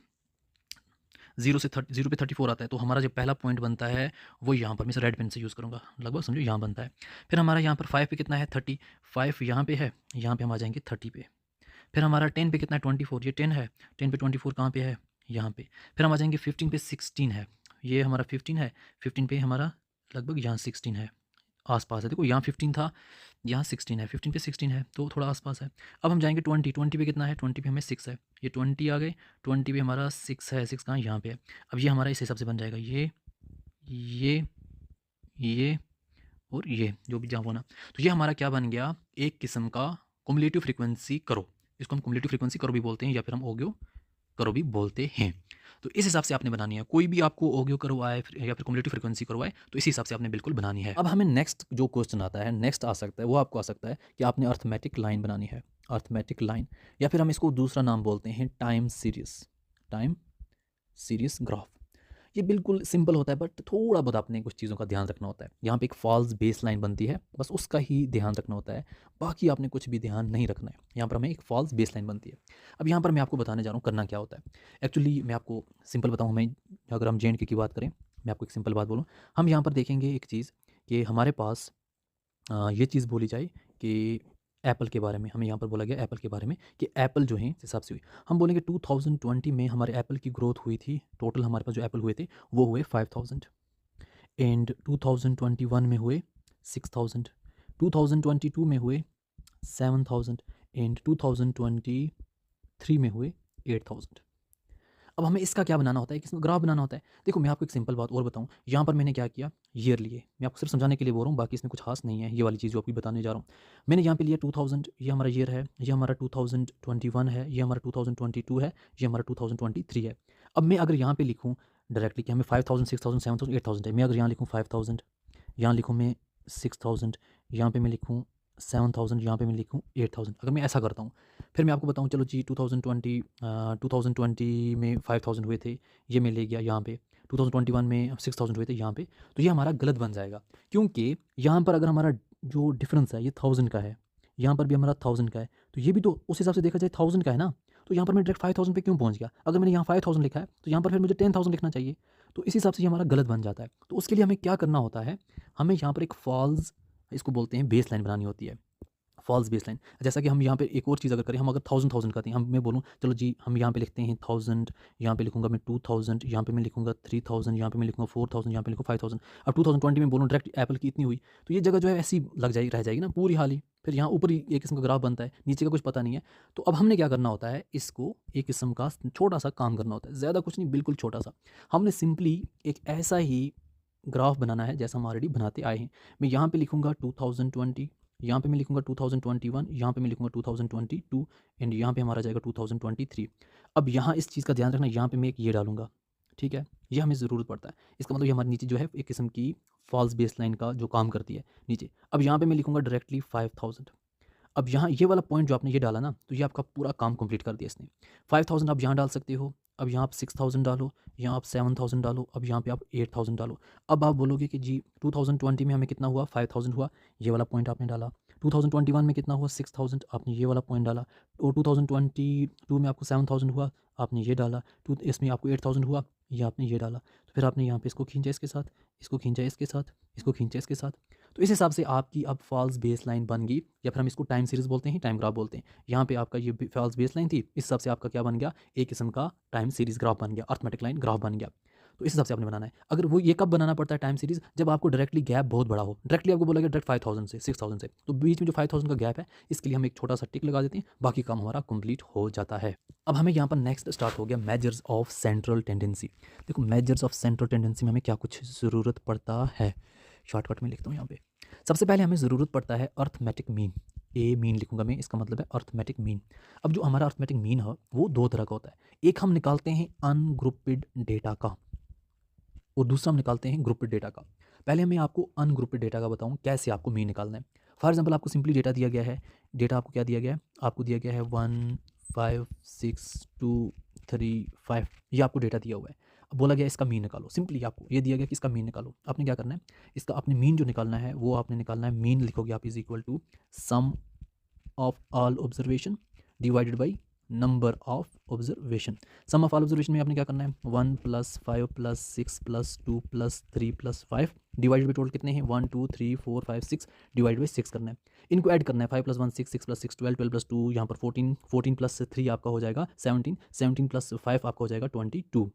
0 पे 34 आता है, तो हमारा जो पहला पॉइंट बनता है वो यहाँ पर, मैं इसे रेड पेन से यूज़ करूँगा, लगभग समझो यहाँ बनता है। फिर हमारा यहाँ पर 5 पे कितना है 30, 5 यहाँ पे है, यहाँ पे हम आ जाएंगे 30 पे। फिर हमारा 10 पे कितना है 24, ये 10 है, 10 पे 24 कहाँ पे है, यहाँ पे। फिर हम आ जाएंगे 15 पे 16 है, ये हमारा 15 है, 15 पे हमारा लगभग यहाँ 16 है, आस-पास है। देखो यहाँ 15 था, यहाँ 16 है, 15 पे 16 है, तो थोड़ा आस-पास है। अब हम जाएँगे 20 पे कितना है, 20 पे हमें 6 है, ये 20 आ गए, 20 पे हमारा 6 है, 6 कहाँ है, यहाँ पे है। अब ये हमारा इस हिसाब से बन जाएगा, ये, ये और ये, जो भी जहाँ होना। तो ये हमारा क्या बन गया, एक किस्म का क्युमुलेटिव फ्रीक्वेंसी कर्व। इसको हम क्युमुलेटिव फ्रीक्वेंसी कर्व भी बोलते हैं, या फिर हम ओगियो कर्व भी बोलते हैं। तो इस हिसाब से आपने बनानी है, कोई भी आपको ओगियो कर्व आए या फिर क्युमुलेटिव फ्रीक्वेंसी कर्व आए, तो इस हिसाब से आपने बिल्कुल बनानी है। अब हमें नेक्स्ट जो क्वेश्चन आता है, नेक्स्ट आ सकता है, वो आपको आ सकता है कि आपने अर्थमेटिक लाइन बनानी है, अर्थमेटिक लाइन, या फिर हम इसको दूसरा नाम बोलते हैं टाइम सीरीज ग्राफ। ये बिल्कुल सिंपल होता है, बट थोड़ा बहुत आपने कुछ चीज़ों का ध्यान रखना होता है। यहाँ पे एक फॉल्स बेस लाइन बनती है, बस उसका ही ध्यान रखना होता है, बाकी आपने कुछ भी ध्यान नहीं रखना है। यहाँ पर हमें एक फॉल्स बेस लाइन बनती है। अब यहाँ पर मैं आपको बताने जा रहा हूँ करना क्या होता है। एक्चुअली मैं आपको सिंपल बताऊँ, हमें अगर हम JNK की बात करें, मैं आपको एक सिंपल बात बोलूँ, हम यहाँ पर देखेंगे एक चीज़ कि हमारे पास ये चीज़ बोली जाए कि एप्पल के बारे में, हमें यहाँ पर बोला गया एप्पल के बारे में कि एप्पल जो है इस हिसाब से हुई। हम बोलेंगे 2020 में हमारे एप्पल की ग्रोथ हुई थी, टोटल हमारे पास जो एप्पल हुए थे वो हुए 5000, एंड 2021 में हुए 6000, 2022 में हुए 7000, एंड 2023 में हुए 8000। अब हमें इसका क्या बनाना होता है, इसका ग्राफ बनाना होता है। देखो मैं आपको एक सिंपल बात और बताऊँ, यहाँ पर मैंने क्या किया, ईयर लिए। मैं आपको सिर्फ समझाने के लिए बोल रहा हूँ, बाकी इसमें कुछ खास नहीं है, ये वाली चीज़ जो आपको बताने जा रहा हूँ। मैंने यहाँ पे लिया 2000, ये हमारा ईयर है, ये हमारा 2021 है, ये हमारा 2022 है, ये हमारा 2023 है। अब मैं अगर यहाँ पे लिखूँ डायरेक्टली कि हमें 5000, 6000, 7000, 8000 है, मैं अगर यहाँ लिखूँ 5000, यहाँ लिखूँ मैं 6000, यहाँ पे मैं लिखूँ 7000, यहाँ पे मैं लिखूँ 8000, अगर मैं ऐसा करता हूँ, फिर मैं आपको बताऊँ, चलो जी 2020 में 5000 हुए थे, ये मैं ले गया यहाँ पे, 2021 में 6000 हुए थे यहाँ पे, तो ये हमारा गलत बन जाएगा, क्योंकि यहाँ पर अगर हमारा जो डिफरेंस है ये 1000 का है, यहाँ पर भी हमारा 1000 का है, तो ये भी तो उस हिसाब से देखा जाए 1000 का है ना, तो यहाँ पर मैं डायरेक्ट 5000 पे क्यों पहुँच गया? अगर मैंने यहाँ 5000 लिखा है तो यहाँ पर फिर मुझे 10000 लिखना चाहिए, तो इस हिसाब से ये हमारा गलत बन जाता है। तो उसके लिए हमें क्या करना होता है, हमें यहाँ पर एक फॉल्स, इसको बोलते हैं बेस लाइन बनानी होती है, फॉल्स बेस लाइन। जैसा कि हम यहाँ पे एक और चीज़ अगर करें, हम अगर 1000 करते हैं, हम मैं बोलूँ चलो जी हम यहाँ पे लिखते हैं 1000, यहाँ पे लिखूंगा मैं 2000, यहाँ पे मैं लिखूंगा 3000, यहाँ पे मैं लिखूंगा 4000, यहाँ पे लिखूँ 5000। अब 2020 में बोलूँ डायरेक्ट एप्पल की इतनी हुई, तो ये जगह जो है ऐसी लग जाएगी, रह जाएगी ना पूरी हाल ही, फिर यहाँ ऊपर ही एक किस्म का ग्राफ बनता है, नीचे का कुछ पता नहीं है। तो अब हमने क्या करना होता है, इसको एक किस्म का छोटा सा काम करना होता है, ज़्यादा कुछ नहीं, बिल्कुल छोटा सा। हमने सिंपली एक ऐसा ही ग्राफ बनाना है जैसा हम ऑलरेडी बनाते आए हैं। मैं यहाँ पे लिखूंगा 2020, यहाँ पे मैं लिखूंगा 2021, यहाँ पे मैं लिखूंगा 2022 एंड यहाँ पे हमारा जाएगा 2023। अब यहाँ इस चीज़ का ध्यान रखना, यहाँ पे मैं एक ये डालूंगा, ठीक है, ये हमें ज़रूरत पड़ता है, इसका मतलब ये हमारे नीचे जो है एक किस्म की फॉल्स बेस लाइन का जो काम करती है नीचे। अब यहाँ पे मैं लिखूंगा डायरेक्टली 5000। अब यहाँ ये वाला पॉइंट जो आपने ये डाला ना, तो ये आपका पूरा काम कंप्लीट कर दिया इसने। 5000 आप यहाँ डाल सकते हो, अब यहाँ आप 6000 डालो, यहाँ आप 7000 डालो, अब यहाँ पे आप 8000 डालो। अब आप बोलोगे कि जी 2020 में हमें कितना हुआ, 5000 हुआ, ये वाला पॉइंट आपने डाला। 2021 में कितना हुआ, 6000, आपने ये वाला पॉइंट डाला। और 2022 में आपको 7000 हुआ, आपने ये डाला। टू इसमें आपको 8000 हुआ, ये आपने ये डाला। तो फिर आपने यहाँ पे इसको खींचा इसके साथ, इसको खींचा इसके साथ, इसको खींचा इसके साथ। तो इस हिसाब से आपकी अब फॉल्स बेस लाइन बन गई, या फिर हम इसको टाइम सीरीज बोलते हैं, टाइम ग्राफ बोलते हैं। यहाँ पे आपका ये फॉल्स बेस लाइन थी, इस हिसाब से आपका क्या बन गया, एक किस्म का टाइम सीरीज ग्राफ बन गया, अर्थमेटिक लाइन ग्राफ बन गया। तो इस हिसाब से आपने बनाना है। अगर वो ये कब बनाना पड़ता है टाइम सीरीज, जब आपको डायरेक्टली गैप बहुत बड़ा हो, डायरेक्टली आपको बोला गया डायरेक्ट 5000 से 6000 से, तो बीच में जो 5000 का गैप है, इसके लिए हम एक छोटा सा टिक लगा देते हैं, बाकी काम हमारा कंप्लीट हो जाता है। अब हमें यहाँ पर नेक्स्ट स्टार्ट हो गया मेजर्स ऑफ सेंट्रल टेंडेंसी। देखो मेजर्स ऑफ सेंट्रल टेंडेंसी में हमें क्या कुछ ज़रूरत पड़ता है, शॉर्टकट में लिखता हूँ यहाँ पे। सबसे पहले हमें ज़रूरत पड़ता है अर्थमेटिक मीन, ए मीन लिखूंगा मैं, इसका मतलब है अर्थमेटिक मीन। अब जो हमारा अर्थमेटिक मीन है वो दो तरह का होता है, एक हम निकालते हैं अनग्रुप्ड डेटा का, और दूसरा हम निकालते हैं ग्रुप्ड डेटा का। पहले मैं आपको अनग्रुप्ड डेटा का बताऊं कैसे आपको मीन निकालना है। फॉर एग्जांपल आपको सिंपली डेटा दिया गया है, डेटा आपको क्या दिया गया है, आपको दिया गया है 1 5 6 2 3 5, ये आपको डेटा दिया हुआ है। अब बोला गया इसका मीन निकालो, सिंपली आपको ये दिया गया कि इसका मीन निकालो। आपने क्या करना है, इसका अपने मीन जो निकालना है वो आपने निकालना है, मीन लिखोगे आप is equal to sum of all observation divided by number of observation. Sum of all observation में आपने क्या करना है, 1 + 5 + 6 + 2 + 3 + 5 डिवाइडेड बाई टोटल कितने हैं, 1 2 3 4 5 6 डिवाइड बाई 6 करना है। इनको ऐड करना है, 5 + 1 6 6 + 6 12 12 + 2 यहाँ पर 14 14 + 3 आपका हो जाएगा 17 17 + 5 आपका हो जाएगा 22।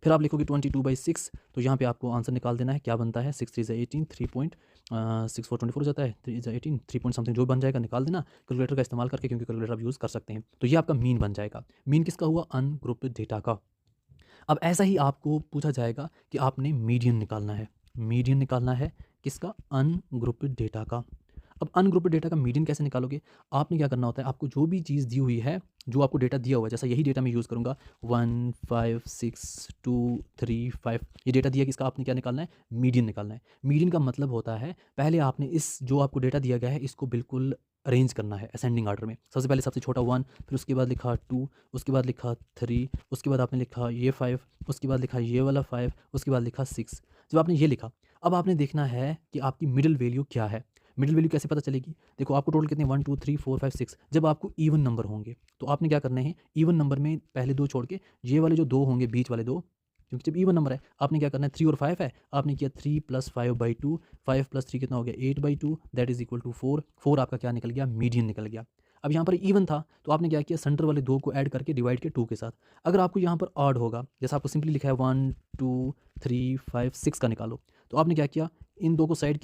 फिर आप लिखोगे 22/6, तो यहाँ पे आपको आंसर निकाल देना है, क्या बनता है, 6 3 ज़ा 18, 3.6 4 24 हो जाता है, 3 ज़ा 18 3 पॉइंट समथिंग जो बन जाएगा निकाल देना कैलकुलेटर का इस्तेमाल करके, क्योंकि कैलकुलेटर आप यूज़ कर सकते हैं। तो ये आपका मीन बन जाएगा। मीन किसका हुआ, अनग्रुप्ड डेटा का। अब ऐसा ही आपको पूछा जाएगा कि आपने मीडियन निकालना है, मीडियन निकालना है किसका, अनग्रुप्ड डेटा का। अब अनग्रुप्ड डेटा का मीडियन कैसे निकालोगे, आपने क्या करना होता है, आपको जो भी चीज़ दी हुई है, जो आपको डेटा दिया हुआ है, जैसा यही डेटा मैं यूज़ करूँगा 1 5 6 2 3 5, ये डेटा दिया कि इसका आपने क्या निकालना है, मीडियन निकालना है। मीडियन का मतलब होता है पहले आपने इस जो आपको डेटा दिया गया है इसको बिल्कुल अरेंज करना है असेंडिंग ऑर्डर में। सबसे पहले सबसे छोटा 1, फिर उसके बाद लिखा 2, उसके बाद लिखा 3, उसके बाद आपने लिखा ये 5, उसके बाद लिखा ये वाला 5, उसके बाद लिखा 6। जब आपने ये लिखा, अब आपने देखना है कि आपकी मिडिल वैल्यू क्या है। मिडिल वैल्यू कैसे पता चलेगी, देखो आपको टोटल कितने 1 2 3 4 5 6, जब आपको इवन नंबर होंगे तो आपने क्या करना है, इवन नंबर में पहले दो छोड़ के ये वाले जो दो होंगे बीच वाले दो, क्योंकि जब इवन नंबर है आपने क्या करना है, 3 और 5 है, आपने किया 3 + 5/2, 5 + 3 कितना हो गया 8/2, दैट इज इक्वल टू 4। 4 आपका क्या निकल गया, मीडियन निकल गया। अब यहाँ पर इवन था तो आपने क्या किया, सेंटर वाले दो को ऐड करके डिवाइड किया 2 के साथ। अगर आपको यहाँ पर ऑड होगा, जैसा आपको सिंपली लिखा है 1 2 3 5 6 का निकालो, तो आपने क्या किया, इन दो को साइड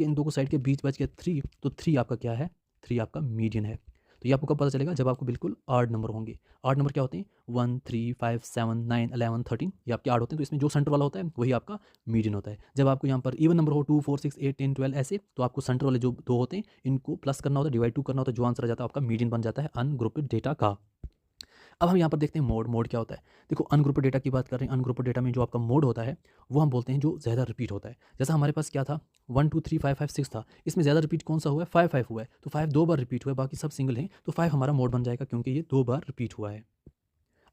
के बीच बच गया 3, तो 3 आपका क्या है, 3 आपका मीडियन है। तो तो ये आपको कब पता चलेगा, जब आपको बिल्कुल ऑड नंबर होंगे। ऑड नंबर क्या होते हैं, 1 3 5 7 9 11 13, ये आपके ऑड होते हैं। तो इसमें जो सेंटर वाला होता है वही आपका मीडियन होता है। जब आपको यहाँ पर इवन नंबर हो 2 4 6 8 10 12 ऐसे, तो आपको सेंटर वाले जो दो होते हैं इनको प्लस करना होता है, डिवाइड 2 करना होता है, जो आंसर आ जाता है आपका मीडियन बन जाता है अनग्रुप्ड डेटा का। अब हम यहाँ पर देखते हैं मोड। मोड क्या होता है? देखो, अनग्रुप्ड डेटा की बात कर रहे हैं। अनग्रुप्ड डेटा में जो आपका मोड होता है वो हम बोलते हैं जो ज़्यादा रिपीट होता है। जैसा हमारे पास क्या था, 1 2 3 5 5 6 था, इसमें ज़्यादा रिपीट कौन सा हुआ है, 5 5 हुआ है। तो 5 दो बार रिपीट हुआ है, बाकी सब सिंगल हैं, तो 5 हमारा मोड बन जाएगा क्योंकि ये दो बार रिपीट हुआ है।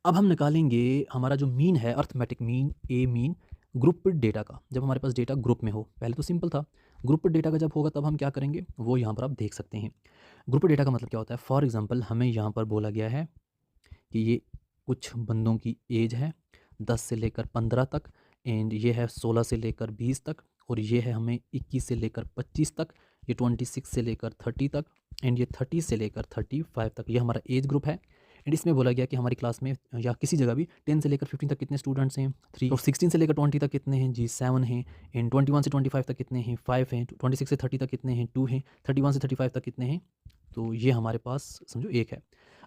अब हम निकालेंगे हमारा जो मीन है, अर्थमेटिक मीन, ए मीन ग्रुप्ड डेटा का। जब हमारे पास डेटा ग्रुप में हो, पहले तो सिंपल था, ग्रुप्ड डेटा का जब होगा तब हम क्या करेंगे वो यहाँ पर आप देख सकते हैं। ग्रुप्ड डेटा का मतलब क्या होता है, फॉर एग्जाम्पल हमें यहाँ पर बोला गया है कि ये कुछ बंदों की एज है 10 से लेकर 15 तक, एंड ये है 16 से लेकर 20 तक, और ये है हमें 21 से लेकर 25 तक, ये 26 से लेकर 30 तक, एंड ये 30 से लेकर 35 तक, ये हमारा एज ग्रुप है। एंड इसमें बोला गया कि हमारी क्लास में या किसी जगह भी 10 से लेकर 15 तक कितने स्टूडेंट्स हैं, 3, और 16 से लेकर 20 तक कितने हैं जी, 7 हैं, एंड 21 से 25 तक कितने हैं, 5 हैं, 26 से 30 तक कितने हैं, 2 हैं, 31 से 35 तक कितने हैं, तो ये हमारे पास समझो एक है।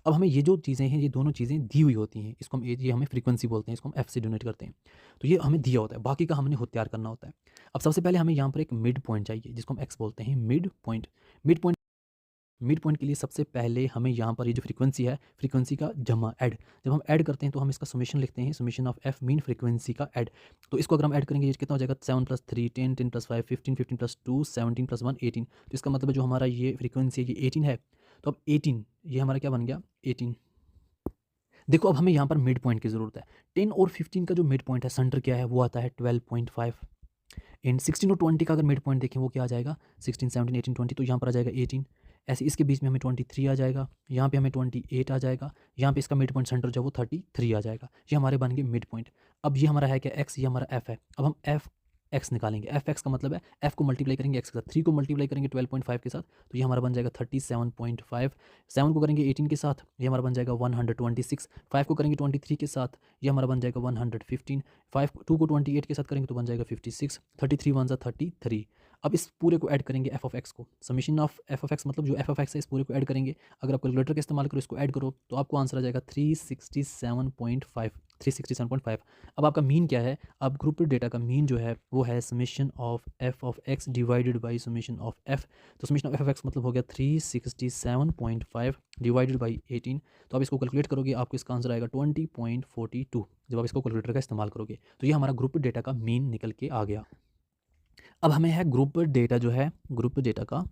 अब हमें ये जो चीज़ें हैं, ये दोनों चीज़ें दी हुई होती हैं, इसको हम ये हमें फ्रीक्वेंसी बोलते हैं, इसको हम एफ से डोनेट करते हैं। तो ये हमें दिया होता है, बाकी का हमने खुद तैयार करना होता है। अब सबसे पहले हमें यहाँ पर एक मिड पॉइंट चाहिए जिसको हम एक्स बोलते हैं, मिड पॉइंट। मिड पॉइंट के लिए सबसे पहले हमें यहाँ पर ये जो फ्रीक्वेंसी है, फ्रीक्वेंसी का जमा ऐड, जब हम ऐड करते हैं तो हम इसका समेशन लिखते हैं, summation of F mean frequency का ऐड। तो इसको अगर हम ऐड करेंगे ये कितना हो जाएगा, 7 + 3 10 10 + 5 15 15 + 2 17 + 1 18। तो इसका मतलब है जो हमारा ये फ्रीक्वेंसी है ये 18 है। तो अब 18 ये हमारा क्या बन गया, 18। देखो अब हमें यहाँ पर मिड पॉइंट की ज़रूरत है। 10 और 15 का जो मिड पॉइंट है, सेंटर क्या है, वो आता है 12.5। इन 16 और 20 का अगर मिड पॉइंट देखें वो क्या आ जाएगा, 16 17 18 20, तो यहाँ पर आ जाएगा 18। ऐसे इसके बीच में हमें 23 आ जाएगा, यहाँ पे हमें 28 आ जाएगा, यहाँ पे इसका मिड पॉइंट सेंटर जो है वो 33 आ जाएगा। ये हमारे बन गए मिड पॉइंट। अब ये हमारा है क्या, एक्स, ये हमारा एफ है। अब हम एफ एक्स निकालेंगे। एफ एक्स का मतलब है एफ को मल्टीप्लाई करेंगे एक्स के साथ, 3 को मल्टीप्लाई करेंगे 12.5 के साथ, तो ये हमारा बन जाएगा 37.5। 7 को करेंगे 18 के साथ, ये हमारा बन जाएगा 126। 5 को करेंगे 23 के साथ, ये हमारा बन जाएगा 115। 2 को 28 के साथ करेंगे तो बन जाएगा 56। 33 वन सा 33। अब इस पूरे को ऐड करेंगे एफ ऑफ एक्स को, summation of F of X मतलब जो एफ ऑफ एक्स है इस पूरे को ऐड करेंगे। अगर आप कैलकुलेटर का इस्तेमाल करो, इसको ऐड करो, तो आपको आंसर आ जाएगा 367.5। 367.5। अब आपका मीन क्या है, अब ग्रुप डेटा का मीन जो है वो है summation of F of X divided by summation of F. तो summation of F of X मतलब हो गया 367.5 डिवाइडेड बाई 18। तो आप इसको कैलकुलेट करोगे, आपको इसका आंसर आएगा 20.42 जब आप इसको कैलकुलेटर का इस्तेमाल करोगे। तो ये हमारा ग्रुप डेटा का मीन निकल के आ गया। अब हमें है ग्रुप डेटा जो है, ग्रुप डेटा का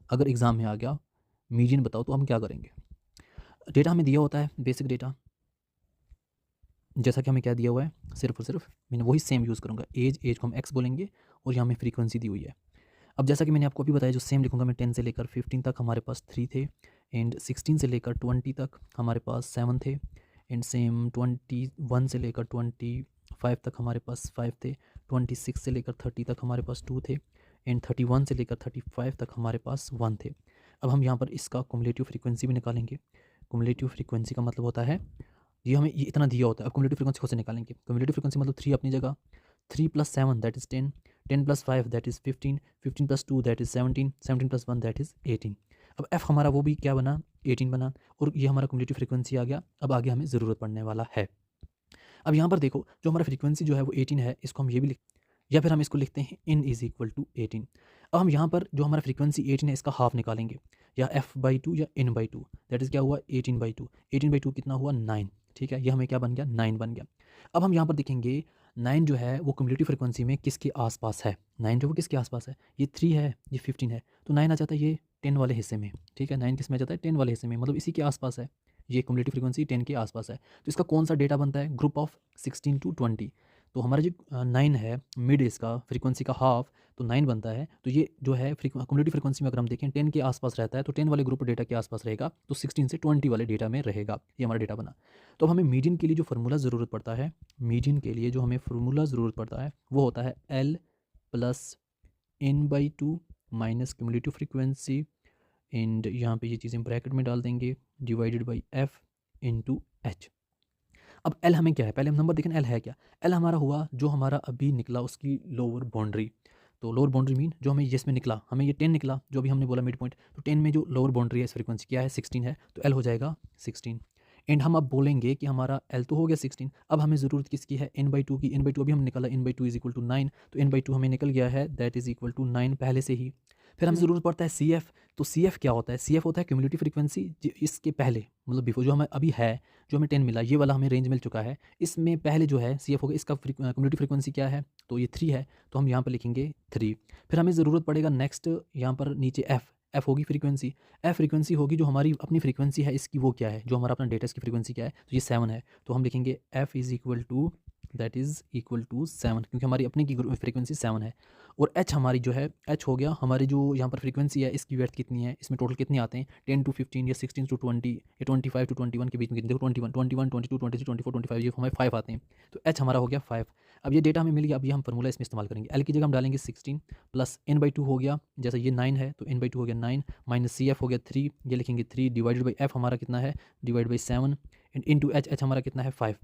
अगर एग्ज़ाम में आ गया मीडियन बताओ तो हम क्या करेंगे। डेटा हमें दिया होता है बेसिक डेटा, जैसा कि हमें क्या दिया हुआ है, सिर्फ और सिर्फ मैंने वही सेम यूज़ करूँगा। एज को हम एक्स बोलेंगे और यहाँ हमें फ्रीक्वेंसी दी हुई है। अब जैसा कि मैंने आपको अभी बताया जो सेम लिखूँगा मैं, 10 से लेकर 15 तक हमारे पास 3 थे, एंड 16 से लेकर 20 तक हमारे पास 7 थे, एंड सेम 21 से लेकर 25 तक हमारे पास 5 थे, 26 से लेकर 30 तक हमारे पास 2 थे, एंड 31 से लेकर 35 तक हमारे पास 1 थे। अब हम यहाँ पर इसका कुमुलेटिव फ्रीक्वेंसी भी निकालेंगे। कुमुलेटिव फ्रीक्वेंसी का मतलब होता है ये हमें ये इतना दिया होता है। अब कुमुलेटिव फ्रीक्वेंसी खुद से निकालेंगे। कुमुलेटिव फ्रीक्वेंसी मतलब 3 अपनी जगह, 3 + 7 that is 10, 10 + 5 that is 15, 15 + 2 that is 17, 17 + 1 that is 18। अब एफ हमारा वो भी क्या बना, 18 बना, और ये हमारा कुमुलेटिव फ्रीक्वेंसी आ गया। अब आगे हमें ज़रूरत पड़ने वाला है। अब यहाँ पर देखो जो हमारा फ्रीक्वेंसी जो है वो 18 है, इसको हम ये भी लिख, या फिर हम इसको लिखते हैं n इज़ इक्वल टू 18। अब हम यहाँ पर जो हमारा फ्रीक्वेंसी 18 है इसका हाफ निकालेंगे, या f/2 या n/2, दैट इज़ क्या हुआ 18/2। 18/2 कितना हुआ 9, ठीक है, ये हमें क्या बन गया 9 बन गया। अब हम यहाँ पर देखेंगे 9 जो है वो क्युमुलेटिव फ्रीक्वेंसी में किसके आसपास है, 9 जो वो किसके आसपास है, ये 3 है, ये 15 है, तो 9 आ जाता है ये 10 वाले हिस्से में, ठीक है, 9 किस में आ जाता है 10 वाले हिस्से में, मतलब इसी के आसपास है, ये क्युमुलेटिव फ्रीक्वेंसी 10 के आसपास है। तो इसका कौन सा डेटा बनता है, ग्रुप ऑफ 16 to 20। तो हमारा जो 9 है मिड इसका फ्रीक्वेंसी का हाफ, तो 9 बनता है। तो ये जो है क्युमुलेटिव फ्रीक्वेंसी में अगर हम देखें 10 के आसपास रहता है, तो 10 वाले ग्रुप डेटा के आसपास रहेगा, तो 16 से 20 वाले डेटा में रहेगा। ये हमारा डेटा बना। तो अब हमें मीडियन के लिए जो फार्मूला ज़रूरत पड़ता है, मीडियन के लिए जो हमें फार्मूला ज़रूरत पड़ता है वो होता है L + n/2 minus cumulative frequency, and यहाँ पे ये चीज़ें ब्रैकेट में डाल देंगे, divided by f into H. अब L हमें क्या है, पहले हम नंबर देखें L है क्या। L हमारा हुआ जो हमारा अभी निकला उसकी लोअर बाउंड्री, तो लोअर बाउंड्री मीन जो हमें जिसमें निकला, हमें ये 10 निकला जो अभी हमने बोला मिड पॉइंट, तो 10 में जो लोअर बाउंड्री है इस फ्रीक्वेंसी क्या है 16 है, तो एल हो जाएगा 16। एंड हम अब बोलेंगे कि हमारा एल तो हो गया 16, अब हमें ज़रूरत किसकी है एन बाई टू की। एन बाई टू अभी हमने निकाला, N by two is equal to 9, तो एन बाई टू हमें निकल गया है, दैट इज इक्वल टू 9 पहले से ही। फिर हमें ज़रूरत पड़ता है सी एफ, तो सी एफ क्या होता है, सी एफ होता है क्यूमुलेटिव फ्रीक्वेंसी इसके पहले, मतलब बिफोर जो हमें अभी है, जो हमें 10 मिला, ये वाला हमें रेंज मिल चुका है, इसमें पहले जो है सी एफ होगा, इसका क्यूमुलेटिव फ्रीक्वेंसी क्या है, तो ये 3 है, तो हम यहाँ पर लिखेंगे 3। फिर हमें ज़रूरत पड़ेगा नेक्स्ट यहाँ पर नीचे एफ होगी फ्रीक्वेंसी, एफ फ्रीक्वेंसी होगी जो हमारी अपनी फ्रीक्वेंसी है इसकी, वो क्या है, जो हमारा अपना डेटा इसकी फ्रीक्वेंसी क्या है, तो ये 7 है, तो हम लिखेंगे F is equal to, that is equal to 7, क्योंकि हमारी अपनी की फ्रीक्वेंसी 7 है। और एच हमारी जो है, एच हो गया हमारी जो यहाँ पर फ्रीक्वेंसी है, इसकी वेट कितनी है, इसमें टोटल कितने आते हैं 10 to 15 या 16 to 20 या 25 to 21 के बीच में, देखो 21, 21, 22, 23, 24, 25, ये हमारे 5 आते हैं, तो एच हमारा हो गया 5। अब ये डेटा हमें मिल गया, अब ये हम फॉर्मूला इसमें इस्तेमाल करेंगे, एल की जगह हम डालेंगे 16 प्लस एन बाई टू हो गया, जैसे ये 9 है तो एन बाई टू हो गया 9, माइनस सी एफ हो गया 3, ये लिखेंगे 3 डिवाइडेड बाई एफ हमारा कितना है, divide by 7, and into H, H हमारा कितना है 5।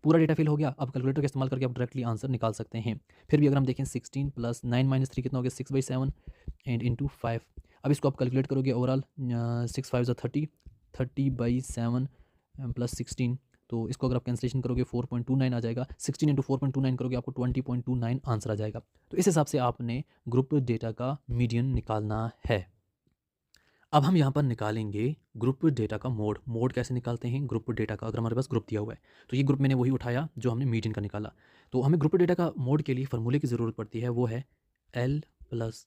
पूरा डेटा फिल हो गया, अब कैलकुलेटर का इस्तेमाल करके आप डायरेक्टली आंसर निकाल सकते हैं। फिर भी अगर हम देखें 16 प्लस 9 माइनस 3 कितना हो गया 6 बाई 7 एंड इंटू 5। अब इसको आप कैलकुलेट करोगे ओवरऑल, 6 5 30, 30 बाई 7 प्लस 16, तो इसको अगर आप कैंसलेशन करोगे 4.29 आ जाएगा, 16 इंटू 4.29 करोगे आपको 20.29 आंसर आ जाएगा। तो इस हिसाब से आपने ग्रुप डेटा का मीडियन निकालना है। अब हम यहाँ पर निकालेंगे ग्रुप डेटा का मोड। मोड कैसे निकालते हैं ग्रुप डेटा का, अगर हमारे पास ग्रुप दिया हुआ है, तो ये ग्रुप मैंने वही उठाया जो हमने मीडियन का निकाला। तो हमें ग्रुप डेटा का मोड के लिए फार्मूले की ज़रूरत पड़ती है, वो है L plus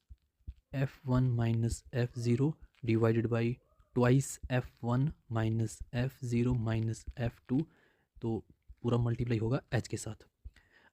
F one minus F zero divided by twice F one minus F zero minus F two, तो पूरा मल्टीप्लाई होगा एच के साथ।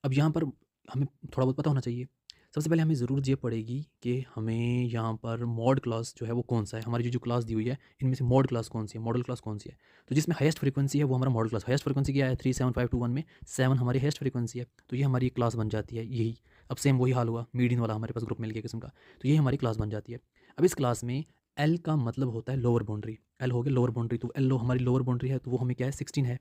अब यहाँ पर हमें थोड़ा बहुत पता होना चाहिए। सबसे पहले हमें ज़रूरत ये पड़ेगी कि हमें यहाँ पर मॉड क्लास जो है वो कौन सा है, हमारी जो क्लास दी हुई है इनमें से मॉड क्लास कौन सी है, मॉडल क्लास कौन सी है। तो जिसमें हाईएस्ट फ्रीक्वेंसी है वो हमारा मॉडल क्लास, हाईएस्ट फ्रीक्वेंसी क्या है 37521 में 7 हमारी हाईएस्ट फ्रीक्वेंसी है, तो ये हमारी क्लास बन जाती है यही। अब सेम वही हाल हुआ, मीडियन वाला हमारे पास ग्रुप मिल गया किस्म का, तो ये हमारी क्लास बन जाती है। अब इस क्लास में एल का मतलब होता है लोअर बाउंड्री, एल हो गया लोअर बाउंड्री, तो एल हमारी लोअर बाउंड्री है, तो वो हमें क्या है 16 है,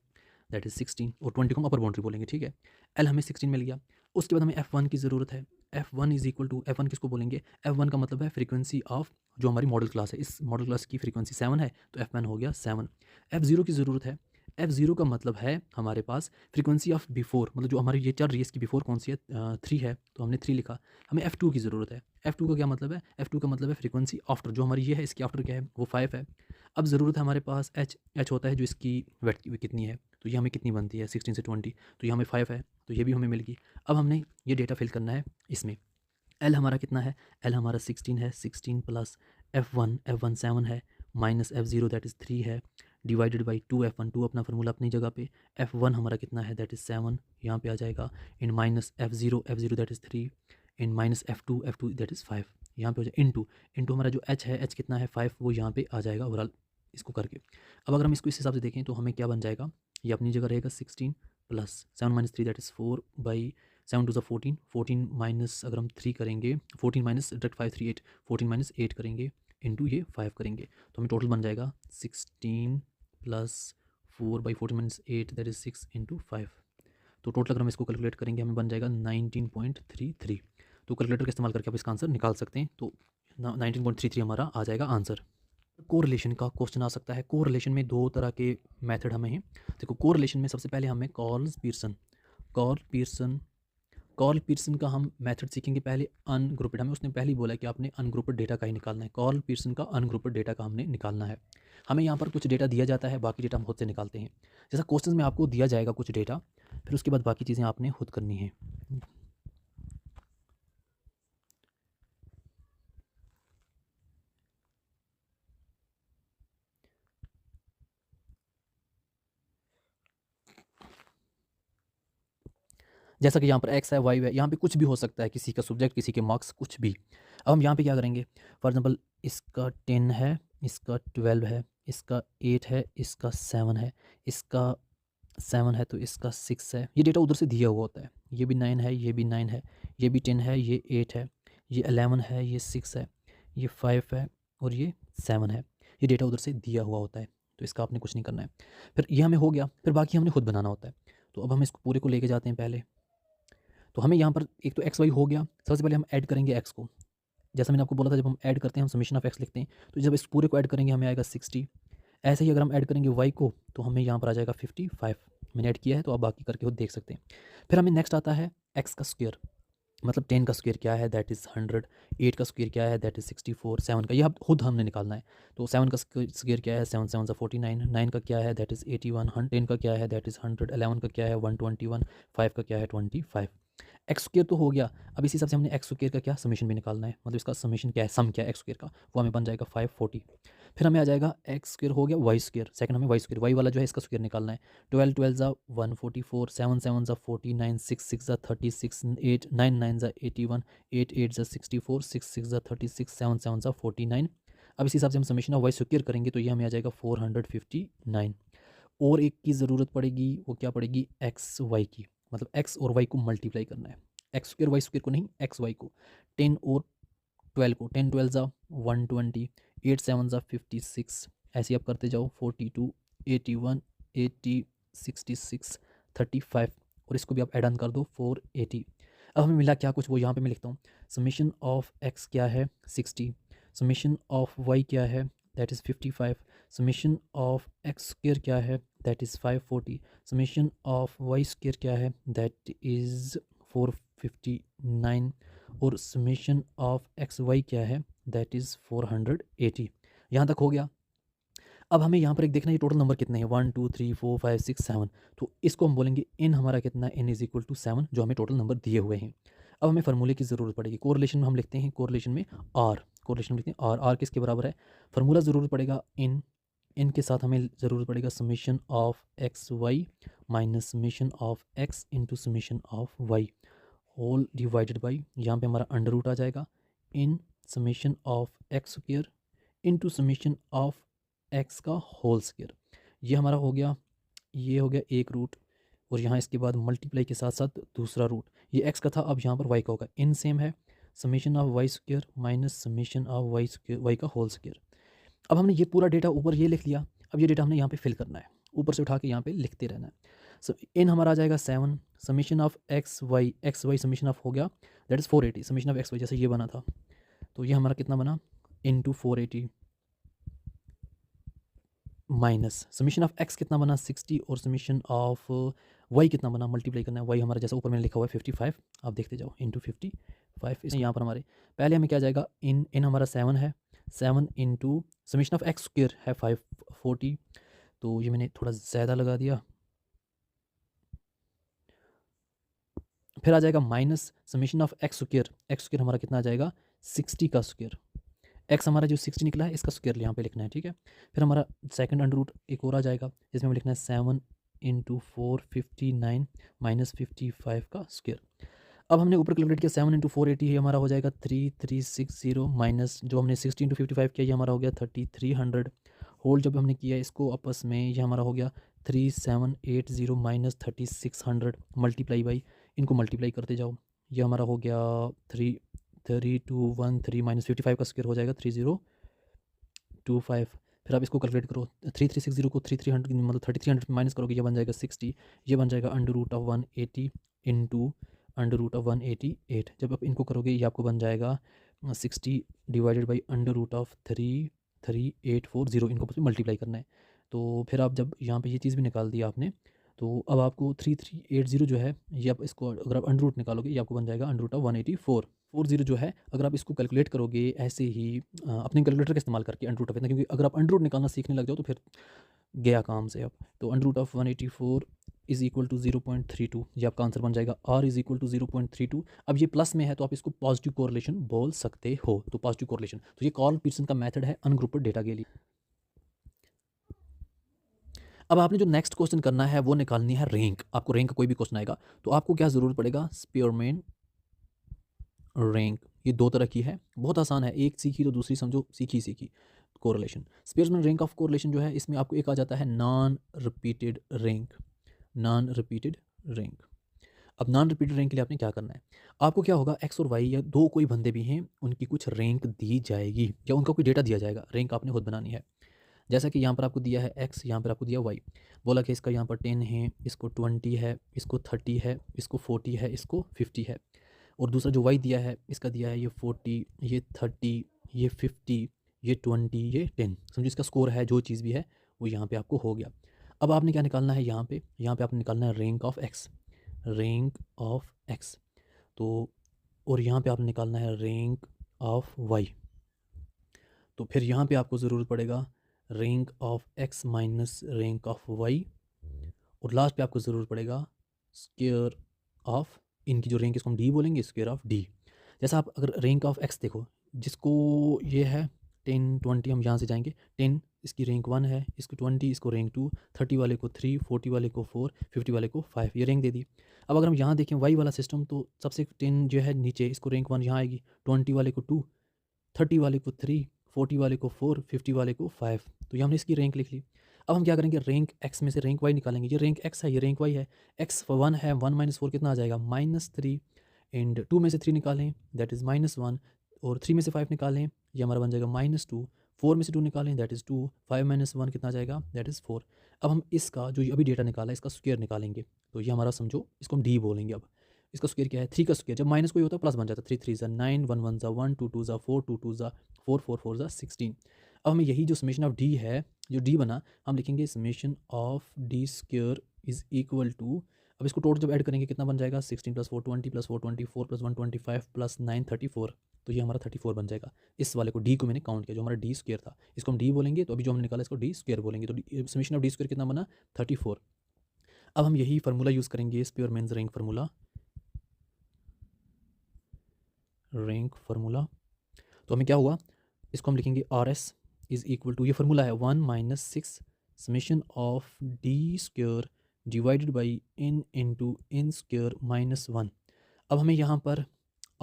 दैट इज 16, और 20 को हम अपर बाउंड्री बोलेंगे, ठीक है। एल हमें 16 मिल गया। उसके बाद हमें F1 की ज़रूरत है। F1 is equal to, F1 किसको बोलेंगे, F1 का मतलब है फ्रीक्वेंसी ऑफ जो हमारी मॉडल क्लास है, इस मॉडल क्लास की फ्रीक्वेंसी 7 है, तो F1 हो गया 7। F0 की ज़रूरत है। F0 का मतलब है हमारे पास फ्रीक्वेंसी ऑफ बिफोर, मतलब जो हमारी ये चल रही है इसकी बिफोर कौन सी है 3 है, तो हमने 3 लिखा। हमें F2 की ज़रूरत है। F2 का क्या मतलब है, F2 का मतलब है फ्रीक्वेंसी आफ्टर, जो हमारी ये है इसकी आफ्टर क्या है वो 5 है। अब ज़रूरत है हमारे पास H होता है जो इसकी वेट कितनी है, तो ये हमें कितनी बनती है 16 से 20, तो ये हमें 5 है, तो ये भी हमें मिल गई। अब हमने ये डेटा फिल करना है इसमें। एल हमारा कितना है, एल हमारा 16 है, 16 प्लस F1 7 है, माइनस F0 दैट इज़ 3 है, डिवाइडेड बाई 2 F1, 2 अपना फार्मूला अपनी जगह पे, F1 हमारा कितना है दैट इज़ 7 यहाँ पे आ जाएगा, n minus F0 that is 3, n minus F2 that is 5 यहाँ पे हो जाए, इंटू हमारा जो H है, H कितना है 5, वो यहाँ पे आ जाएगा ओवरऑल इसको करके। अब अगर हम इसको इस हिसाब से देखें तो हमें क्या बन जाएगा, ये अपनी जगह रहेगा 16 plus 7 minus 3 that is 4 by 7 twos 14, 14 minus अगर हम 3 करेंगे, 14 माइनस डायरेक्ट 5 3 8, 14 माइनस 8 करेंगे इंटू ये 5 करेंगे, तो हमें टोटल बन जाएगा 16 plus 4 by 14 minus 8 that is 6 into 5। तो टोटल अगर हम इसको कैलकुलेट करेंगे हमें बन जाएगा 19.33। तो कैलकुलेटर का इस्तेमाल करके आप इसका आंसर निकाल सकते हैं, तो 19.33 हमारा आ जाएगा आंसर। कोरिलेशन का क्वेश्चन आ सकता है। कोरिलेशन में दो तरह के मेथड हमें हैं। देखो कोरिलेशन में सबसे पहले हमें कॉल पीयर्सन का हम मेथड सीखेंगे पहले। अनग्रुपेड, हमें उसने पहले ही बोला कि आपने अनग्रुपेड डेटा का ही निकालना है। कॉल पीयर्सन का अनग्रुपेड डेटा का हमने निकालना है। हमें यहाँ पर कुछ डेटा दिया जाता है, बाकी डेटा हम खुद से निकालते हैं। जैसा क्वेश्चन में आपको दिया जाएगा कुछ डेटा, फिर उसके बाद बाकी चीज़ें आपने खुद करनी है। जैसा कि यहाँ पर एक्स है वाई है, यहाँ पे कुछ भी हो सकता है, किसी का सब्जेक्ट, किसी के मार्क्स, कुछ भी। अब हम यहाँ पे क्या करेंगे, फॉर एग्जांपल इसका 10 है, इसका 12 है, इसका 8 है, इसका 7 है, इसका 7 है, तो इसका 6 है। ये डेटा उधर से दिया हुआ होता है। ये भी 9 है, ये भी 9 है, ये भी 10 है, ये 8 है, ये 11 है, ये 6 है, ये 5 है और ये 7 है। ये डेटा उधर से दिया हुआ होता है, तो इसका आपने कुछ नहीं करना है। फिर ये हमें हो गया, फिर बाकी हमने खुद बनाना होता है। तो अब हम इसको पूरे को लेके जाते हैं पहले। तो हमें यहाँ पर एक तो एक्स वाई हो गया, सबसे पहले हम ऐड करेंगे एक्स को। जैसा मैंने आपको बोला था जब हम ऐड करते हैं हम समेशन ऑफ एक्स लिखते हैं, तो जब इस पूरे को ऐड करेंगे हमें आएगा 60। ऐसे ही अगर हम ऐड करेंगे वाई को तो हमें यहाँ पर आ जाएगा 55। मैंने ऐड किया है तो आप बाकी करके खुद देख सकते हैं। फिर हमें नेक्स्ट आता है एक्स का स्क्वायर, मतलब 10 का स्क्वायर क्या है दैट इज़ 100, 8 का स्क्वायर क्या है दैट इज़ 64, 7 का ये अब खुद हमने निकालना है। तो 7 का स्क्वायर क्या है, 7 7 49, 9 का क्या है दैट इज़ 81, 10 का क्या है दैट इज़ 100, 11 का क्या है 121, 5 का क्या है 25। एक्स स्क्वायर तो हो गया। अब इसी हिसाब से हमने एक्स स्क्वायर का क्या समेशन भी निकालना है, मतलब इसका समेशन क्या है, सम क्या है एक्स स्क्वायर का, वो हमें बन जाएगा 540। फिर हमें आ जाएगा एक्स स्क्वायर हो गया वाई स्क्वायर, सेकंड हमें वाई स्क्वायर, वाई वाला जो है इसका स्क्वायर निकालना है। 12 12 ज़ा 144, 7 7 ज़ा 49, 6 6 ज़ा 36, 8 9 9 ज़ा 81, 8 8 ज़ा 64, 6 6 ज़ा 36, 7 7 ज़ा 49। अब इस हिसाब से हम समेशन ऑफ वाई स्क्वायर करेंगे तो ये हमें आ जाएगा 459। और एक की ज़रूरत पड़ेगी, वो क्या पड़ेगी, एक्स वाई की, मतलब एक्स और वाई को मल्टीप्लाई करना है। एक्स स्क्वायर वाई स्क्वायर को नहीं, एक्स वाई को। 10 और 12 को, 10 12 ज़ा 120, 8 7 ज़ा 56, ऐसे ही आप करते जाओ, 42, 81, 80, 66, 35, और इसको भी आप ऐड ऑन कर दो 480। अब हमें मिला क्या कुछ, वो यहाँ पे मैं लिखता हूँ। समेशन ऑफ एक्स क्या है 60, समेशन ऑफ वाई क्या है that is 55, summation of X square क्या है that is 540, summation of Y square क्या है दैट इज़ 459, और समेशन ऑफ एक्स वाई क्या है दैट इज़ 480। यहाँ तक हो गया। अब हमें यहाँ पर एक देखना है टोटल नंबर कितने हैं, 1 2 3 4 5 6 7। तो इसको हम बोलेंगे इन हमारा कितना है, इन इज इक्वल टू 7, जो हमें टोटल नंबर दिए हुए हैं। अब हमें फार्मूले की ज़रूरत पड़ेगी। कोरिलेशन में हम लिखते हैं, कोरिलेशन में आर, कोरिलेशन में लिखते हैं आर, आर किसके बराबर है, फार्मूला ज़रूरत पड़ेगा इन, इनके साथ हमें ज़रूरत पड़ेगा summation of X Y minus summation of X into summation of Y whole divided by, यहाँ पे हमारा अंडर रूट आ जाएगा, n summation of X square into summation of X का होल स्क्वायर। ये हमारा हो गया, ये हो गया एक रूट, और यहाँ इसके बाद मल्टीप्लाई के साथ साथ दूसरा रूट, ये एक्स का था, अब यहाँ पर वाई का होगा, इन सेम है, summation of Y square minus summation of Y square, Y का होल स्क्वायर। अब हमने ये पूरा डेटा ऊपर ये लिख लिया, अब ये डेटा हमने यहाँ पे फिल करना है, ऊपर से उठा के यहाँ पे लिखते रहना है। सो इन हमारा आ जाएगा 7, summation of X Y summation of हो गया that is 480, summation of X Y जैसे ये बना था, तो ये हमारा कितना बना, into 480 minus summation of X कितना बना 60, और समेशन ऑफ वाई कितना बना, मल्टीप्लाई करना है, वाई हमारा जैसा ऊपर मैंने लिखा हुआ है 55, आप देखते जाओ, इंटू 55। इस यहाँ पर हमारे पहले हमें क्या जाएगा, इन हमारा 7 है, 7 into summation of X square है 540, तो ये मैंने थोड़ा ज़्यादा लगा दिया। फिर आ जाएगा minus summation of X square हमारा कितना आ जाएगा 60 का स्क्वायर, एक्स हमारा जो 60 निकला है इसका स्क्वायर यहाँ पे लिखना है, ठीक है। फिर हमारा सेकंड अंडर रूट एक और आ जाएगा, जिसमें हमें लिखना है 7 इंटू 459 माइनस 55 का स्क्वायर। अब हमने ऊपर कैलकुलेट किया 7 इंटू 480 है, हमारा हो जाएगा 3360 माइनस जो हमने 60 इंटू 55 किया, ये हमारा हो गया 3300, होल जब हमने किया इसको आपस में, ये हमारा हो गया 3780 माइनस 3600 मल्टीप्लाई बाई, इनको मल्टीप्लाई करते जाओ, ये हमारा हो गया 3213 माइनस 55 का स्क्वायर हो जाएगा 3025। फिर आप इसको कैलकुलेट करो, 3360 को 3300 मतलब 3300 माइनस करोगे, ये बन जाएगा 60, ये बन जाएगा under root of 180 into under root of 188। जब आप इनको करोगे ये आपको बन जाएगा 60 divided by under root of 33840, इनको आपस में मल्टीप्लाई करना है। तो फिर आप जब यहाँ पे ये चीज़ भी निकाल दिया आपने, तो अब आपको 3380 जो है, ये आप इसको अगर आप अंडर रूट निकालोगे ये आपको बन जाएगा अंडर रूट ऑफ 18440 जो है, अगर आप इसको कैलकुलेट करोगे ऐसे ही अपने कैलकुलेटर का इस्तेमाल करके अंडर रूट ऑफ इतना, क्योंकि अगर आप अंडर रूट निकालना सीखने लग जाओ तो फिर गया काम से अब। तो under root of 184 is equal to 0.32, ये आपका आंसर बन जाएगा, आर इज इक्वल टू 0.32। अब ये प्लस में है तो आप इसको पॉजिटिव कोरिलेशन बोल सकते हो, तो पॉजिटिव कोरिलेशन, तो ये कार्ल पीटरसन का मेथड है अनग्रुप्ड डेटा के लिए। अब आपने जो नेक्स्ट क्वेश्चन करना है वो निकालनी है रैंक। आपको रैंक का कोई भी क्वेश्चन आएगा तो आपको क्या ज़रूरत पड़ेगा, स्पीयरमैन रैंक, ये दो तरह की है, बहुत आसान है, एक सीखी तो दूसरी समझो सीखी correlation. Spearman rank of correlation जो है, इसमें आपको एक आ जाता है non repeated rank, non repeated rank. अब नॉन रिपीटेड रैंक के लिए आपने क्या करना है, आपको क्या होगा, एक्स और वाई या दो कोई बंदे भी हैं, उनकी कुछ रैंक दी जाएगी या उनका कोई डेटा दिया जाएगा, रैंक आपने खुद बनानी है। जैसा कि यहाँ पर आपको दिया है x, यहाँ पर आपको दिया y, बोला कि इसका यहाँ पर 10 है, इसको 20 है, इसको 30 है, इसको 40 है, इसको 50 है। और दूसरा जो y दिया है, इसका दिया है ये 40, ये 30, ये 50, ये 20, ये 10। समझो इसका स्कोर है, जो चीज़ भी है वो यहाँ पे आपको हो गया। अब आपने क्या निकालना है यहाँ पे आपने निकालना है rank of x, rank of x। तो और यहाँ पे आपने निकालना है रैंक ऑफ y। तो फिर यहाँ पे आपको ज़रूरत पड़ेगा rank of x minus rank of y, और लास्ट पे आपको ज़रूरत पड़ेगा स्क्वायर ऑफ इनकी जो रैंक, इसको हम d बोलेंगे, स्क्वायर ऑफ d। जैसा आप अगर रैंक ऑफ x देखो, जिसको ये है 10 20, हम यहाँ से जाएंगे 10, इसकी रैंक 1 है, इसको 20, इसको रैंक 2, 30 वाले को 3, 40 वाले को 4, 50 वाले को 5, ये रैंक दे दी। अब अगर हम यहाँ देखें y वाला सिस्टम, तो सबसे 10 जो है नीचे, इसको रैंक 1 यहाँ आएगी, 20 वाले को 2, 30 वाले को 3, 40 वाले को 4, 50 वाले को 5। तो ये हमने इसकी रैंक लिख ली। अब हम क्या करेंगे, रैंक x में से रैंक y निकालेंगे। ये रैंक x है, ये रैंक y है। x 1 है, 1 माइनस 4 कितना आ जाएगा, -3, एंड 2 में से 3 निकालें दैट इज़ -1, और 3 में से 5 निकालें ये हमारा बन जाएगा -2, 4 में से 2 निकालें दैट इज़ 2, 5 माइनस 1 कितना आ जाएगा, दैट इज़ 4। अब हम इसका जो अभी डेटा निकाला है इसका स्क्वायर निकालेंगे। तो ये हमारा समझो, इसको हम d बोलेंगे। अब इसका स्क्वायर क्या है, 3 का स्क्वायर, जब माइनस कोई होता है प्लस बन जाता है, 3 3 ज़ा 9, 1 1 ज़ा 1, 2 2 ज़ा 4, 2 2 ज़ा 4, 4 4 ज़ा 16। अब हमें यही जो समेशन ऑफ d है, जो d बना, हम लिखेंगे summation of d square is equal to, अब इसको टोटल जब ऐड करेंगे कितना बन जाएगा, 16 + 4 20 + 4 24 + 1 25 + 9 34। तो ये हमारा 34 बन जाएगा। इस वाले को d को मैंने काउंट किया, जो हमारा d स्क्वायर था, इसको हम d बोलेंगे। तो अभी जो हमने निकाला इसको d स्क्वायर बोलेंगे। तो समेशन ऑफ d स्क्वायर कितना बना, 34। अब हम यही फार्मूला यूज़ करेंगे, स्पीयरमैन्स रैंक फार्मूला, रैंक फार्मूला। तो हमें क्या हुआ, इसको हम लिखेंगे RS इज़ इक्वल टू, ये फार्मूला है 1 - 6 summation of d square divided by n into n square minus 1। अब हमें यहाँ पर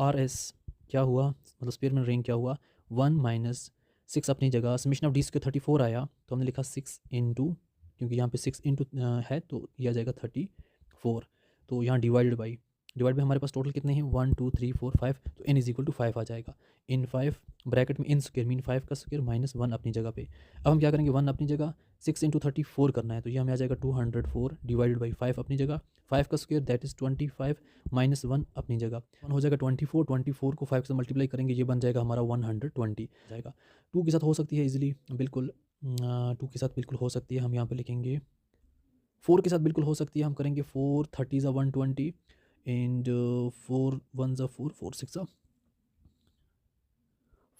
RS क्या हुआ, मतलब स्पीयरमैन रैंक क्या हुआ, 1 - 6 अपनी जगह, समेशन ऑफ d स्क्वायर 34 आया, तो हमने लिखा 6 इंटू, क्योंकि यहाँ पे 6 इंटू है तो यह आ जाएगा 34। तो यहाँ डिवाइडेड बाई हमारे पास टोटल कितने हैं, 1 2 3 4 5, तो n इज इक्वल टू 5 आ जाएगा। इन 5 ब्रैकेट में n स्क्वायर मीन 5 का स्क्वायर माइनस 1 अपनी जगह पे। अब हम क्या करेंगे, 1 अपनी जगह, 6 इंटू 34 करना है, तो ये हमें आ जाएगा 204 डिवाइडेड बाई 5 अपनी जगह, 5 का स्क्वायर दैट इज़ 25 माइनस 1 अपनी जगह, 1 हो जाएगा 24, 24 को 5 से मल्टीप्लाई करेंगे, ये बन जाएगा हमारा 120 जाएगा। 2 के साथ हो सकती है इजीली, बिल्कुल 2 के साथ बिल्कुल हो सकती है, हम यहाँ पे लिखेंगे 4 के साथ बिल्कुल हो सकती है, हम करेंगे 4 30 ज़ा 120 एंड 4 1 ज़ा 4, 4 6 ज़ा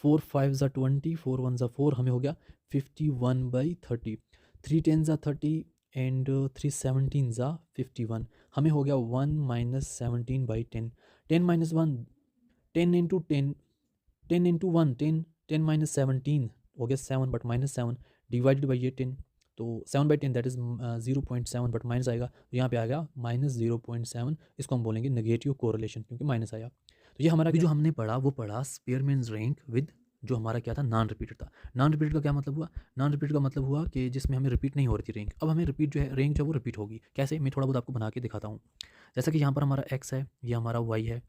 4 5 ज़ा 20, 4 1 ज़ा 4, हमें हो गया 51/30, 3 10 ज़ा 30 एंड 3 17 ज़ा 51, हमें हो गया 1 - 17/10, 10 माइनस 1, 10 इंटू 10, 10 इंटू 1 10, 10 माइनस 17 हो गया 7 बट माइनस 7 डिवाइडेड बाई ये 10, तो 7/10 दैट इज़ 0.7, बट माइनस आएगा तो यहाँ पे आ गया -0.7। इसको हम बोलेंगे नेगेटिव कोरिलेशन, क्योंकि माइनस आया। तो ये हमारा जो हमने पढ़ा वो पढ़ा स्पीयरमैन्स रैंक विद जो हमारा क्या था, नॉन रिपीटेड था। नॉन रिपीटेड का क्या मतलब हुआ, नॉन रिपीटेड का मतलब हुआ कि जिसमें हमें रिपीट नहीं हो रही थी रैंक, अब हमें रिपीट जो है रैंक जो है वो रिपीट होगी। कैसे, मैं थोड़ा बहुत आपको बना के दिखाता हूँ। जैसा कि यहाँ पर हमारा x है, ये हमारा y है।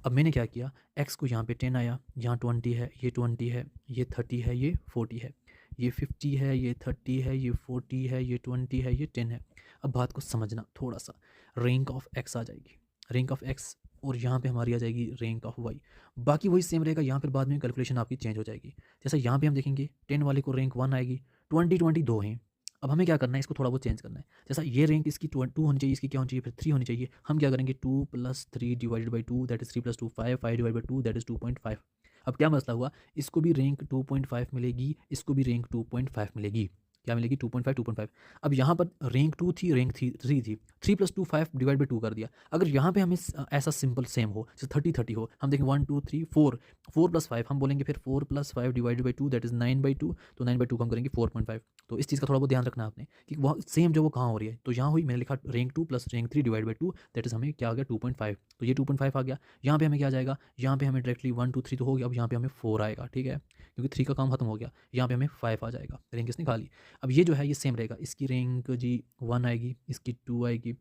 अब मैंने क्या किया, x को यहाँ पे 10 आया, यहाँ 20 है, ये 20 है, ये 30 है, ये 40 है, ये 50 है, ये 30 है, ये 40 है, ये 20 है, ये 10 है। अब बात को समझना थोड़ा सा, रैंक ऑफ x आ जाएगी, रैंक ऑफ x, और यहाँ पे हमारी आ जाएगी रैंक ऑफ y। बाकी वही सेम रहेगा, यहाँ पर बाद में कैलकुलेशन आपकी चेंज हो जाएगी। जैसा यहाँ पे हम देखेंगे 10 वाले को रैंक 1 आएगी, 20 2 हैं। अब हमें क्या करना है, इसको थोड़ा बहुत चेंज करना है। जैसा ये रैंक इसकी 2 होनी चाहिए, इसकी क्या होनी चाहिए, फिर 3 होनी चाहिए। हम क्या करेंगे, 2 + 3 divided by 2 that is 3 + 2 5, 5 divide by 2 that is 2.5। अब क्या मसला हुआ, इसको भी रैंक 2.5 मिलेगी, इसको भी रैंक 2.5 मिलेगी। क्या मिलेगी, 2.5 2.5। अब यहाँ पर रैंक 2 थी, रैंक 3 थी, 3 + 2 5 डिवाइड बाई 2 कर दिया। अगर यहाँ पे हमें ऐसा सिंपल सेम हो, जैसे 30 30 हो, हम देखें 1 2 3 4, 4 + 5 हम बोलेंगे, फिर 4 + 5 डिवाइडेड बाई 2 दैट इज़ 9/2, तो 9/2 को हम करेंगे 4.5। तो इस चीज़ का थोड़ा बहुत ध्यान रखना आपने कि वो सेम जो वो कहाँ हो रही है। तो यहाँ हुई, मैंने लिखा rank 2 + rank 3 divide by 2 that is हमें क्या आ गया, 2.5। तो ये 2.5 आ गया। यहाँ पे हमें क्या आ जाएगा, यहाँ पे हमें डायरेक्टली 1 2 3 तो हो गया, अब यहाँ पे हमें 4 आएगा, ठीक है, क्योंकि 3 का काम खत्म हो गया। यहाँ पे हमें 5 आ जाएगा, रैंक इसने खा ली। अब ये जो है ये सेम रहेगा, इसकी रैंक जी 1 आएगी, इसकी 2 आएगी,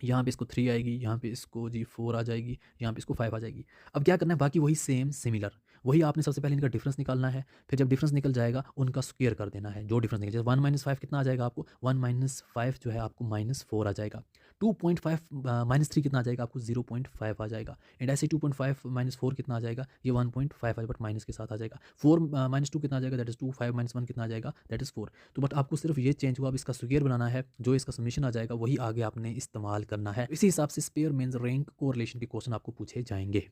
यहाँ पे इसको 3 आएगी, यहाँ पे इसको जी 4 आ जाएगी, यहाँ पे इसको 5 आ जाएगी। अब क्या करना है, बाकी वही सेम सिमिलर, वही आपने सबसे पहले इनका डिफरेंस निकालना है, फिर जब डिफरेंस निकल जाएगा उनका स्क्वायर कर देना है, जो डिफरेंस निकल जैसे 1 - 5 कितना आ जाएगा आपको, 1 - 5 जो है आपको -4 आ जाएगा। 2.5 -3 कितना आ जाएगा आपको, 0.5 आ जाएगा। एंड ऐसे 2.5 - 4 कितना आ जाएगा, ये 1.5 आ जाएगा बट माइनस के साथ आ जाएगा। 4 - 2 कितना आ जाएगा, दैट इज़ 2, 5 - 1 कितना आ जाएगा, दैट इज़ 4। तो बट आपको सिर्फ ये चेंज हुआ, अब इसका स्क्वायर बनाना है, जो इसका समेशन आ जाएगा वही आगे आपने इस्तेमाल करना है। इसी हिसाब से स्पेयर मीन्स रैंक कोरिलेशन के क्वेश्चन आपको पूछे जाएंगे।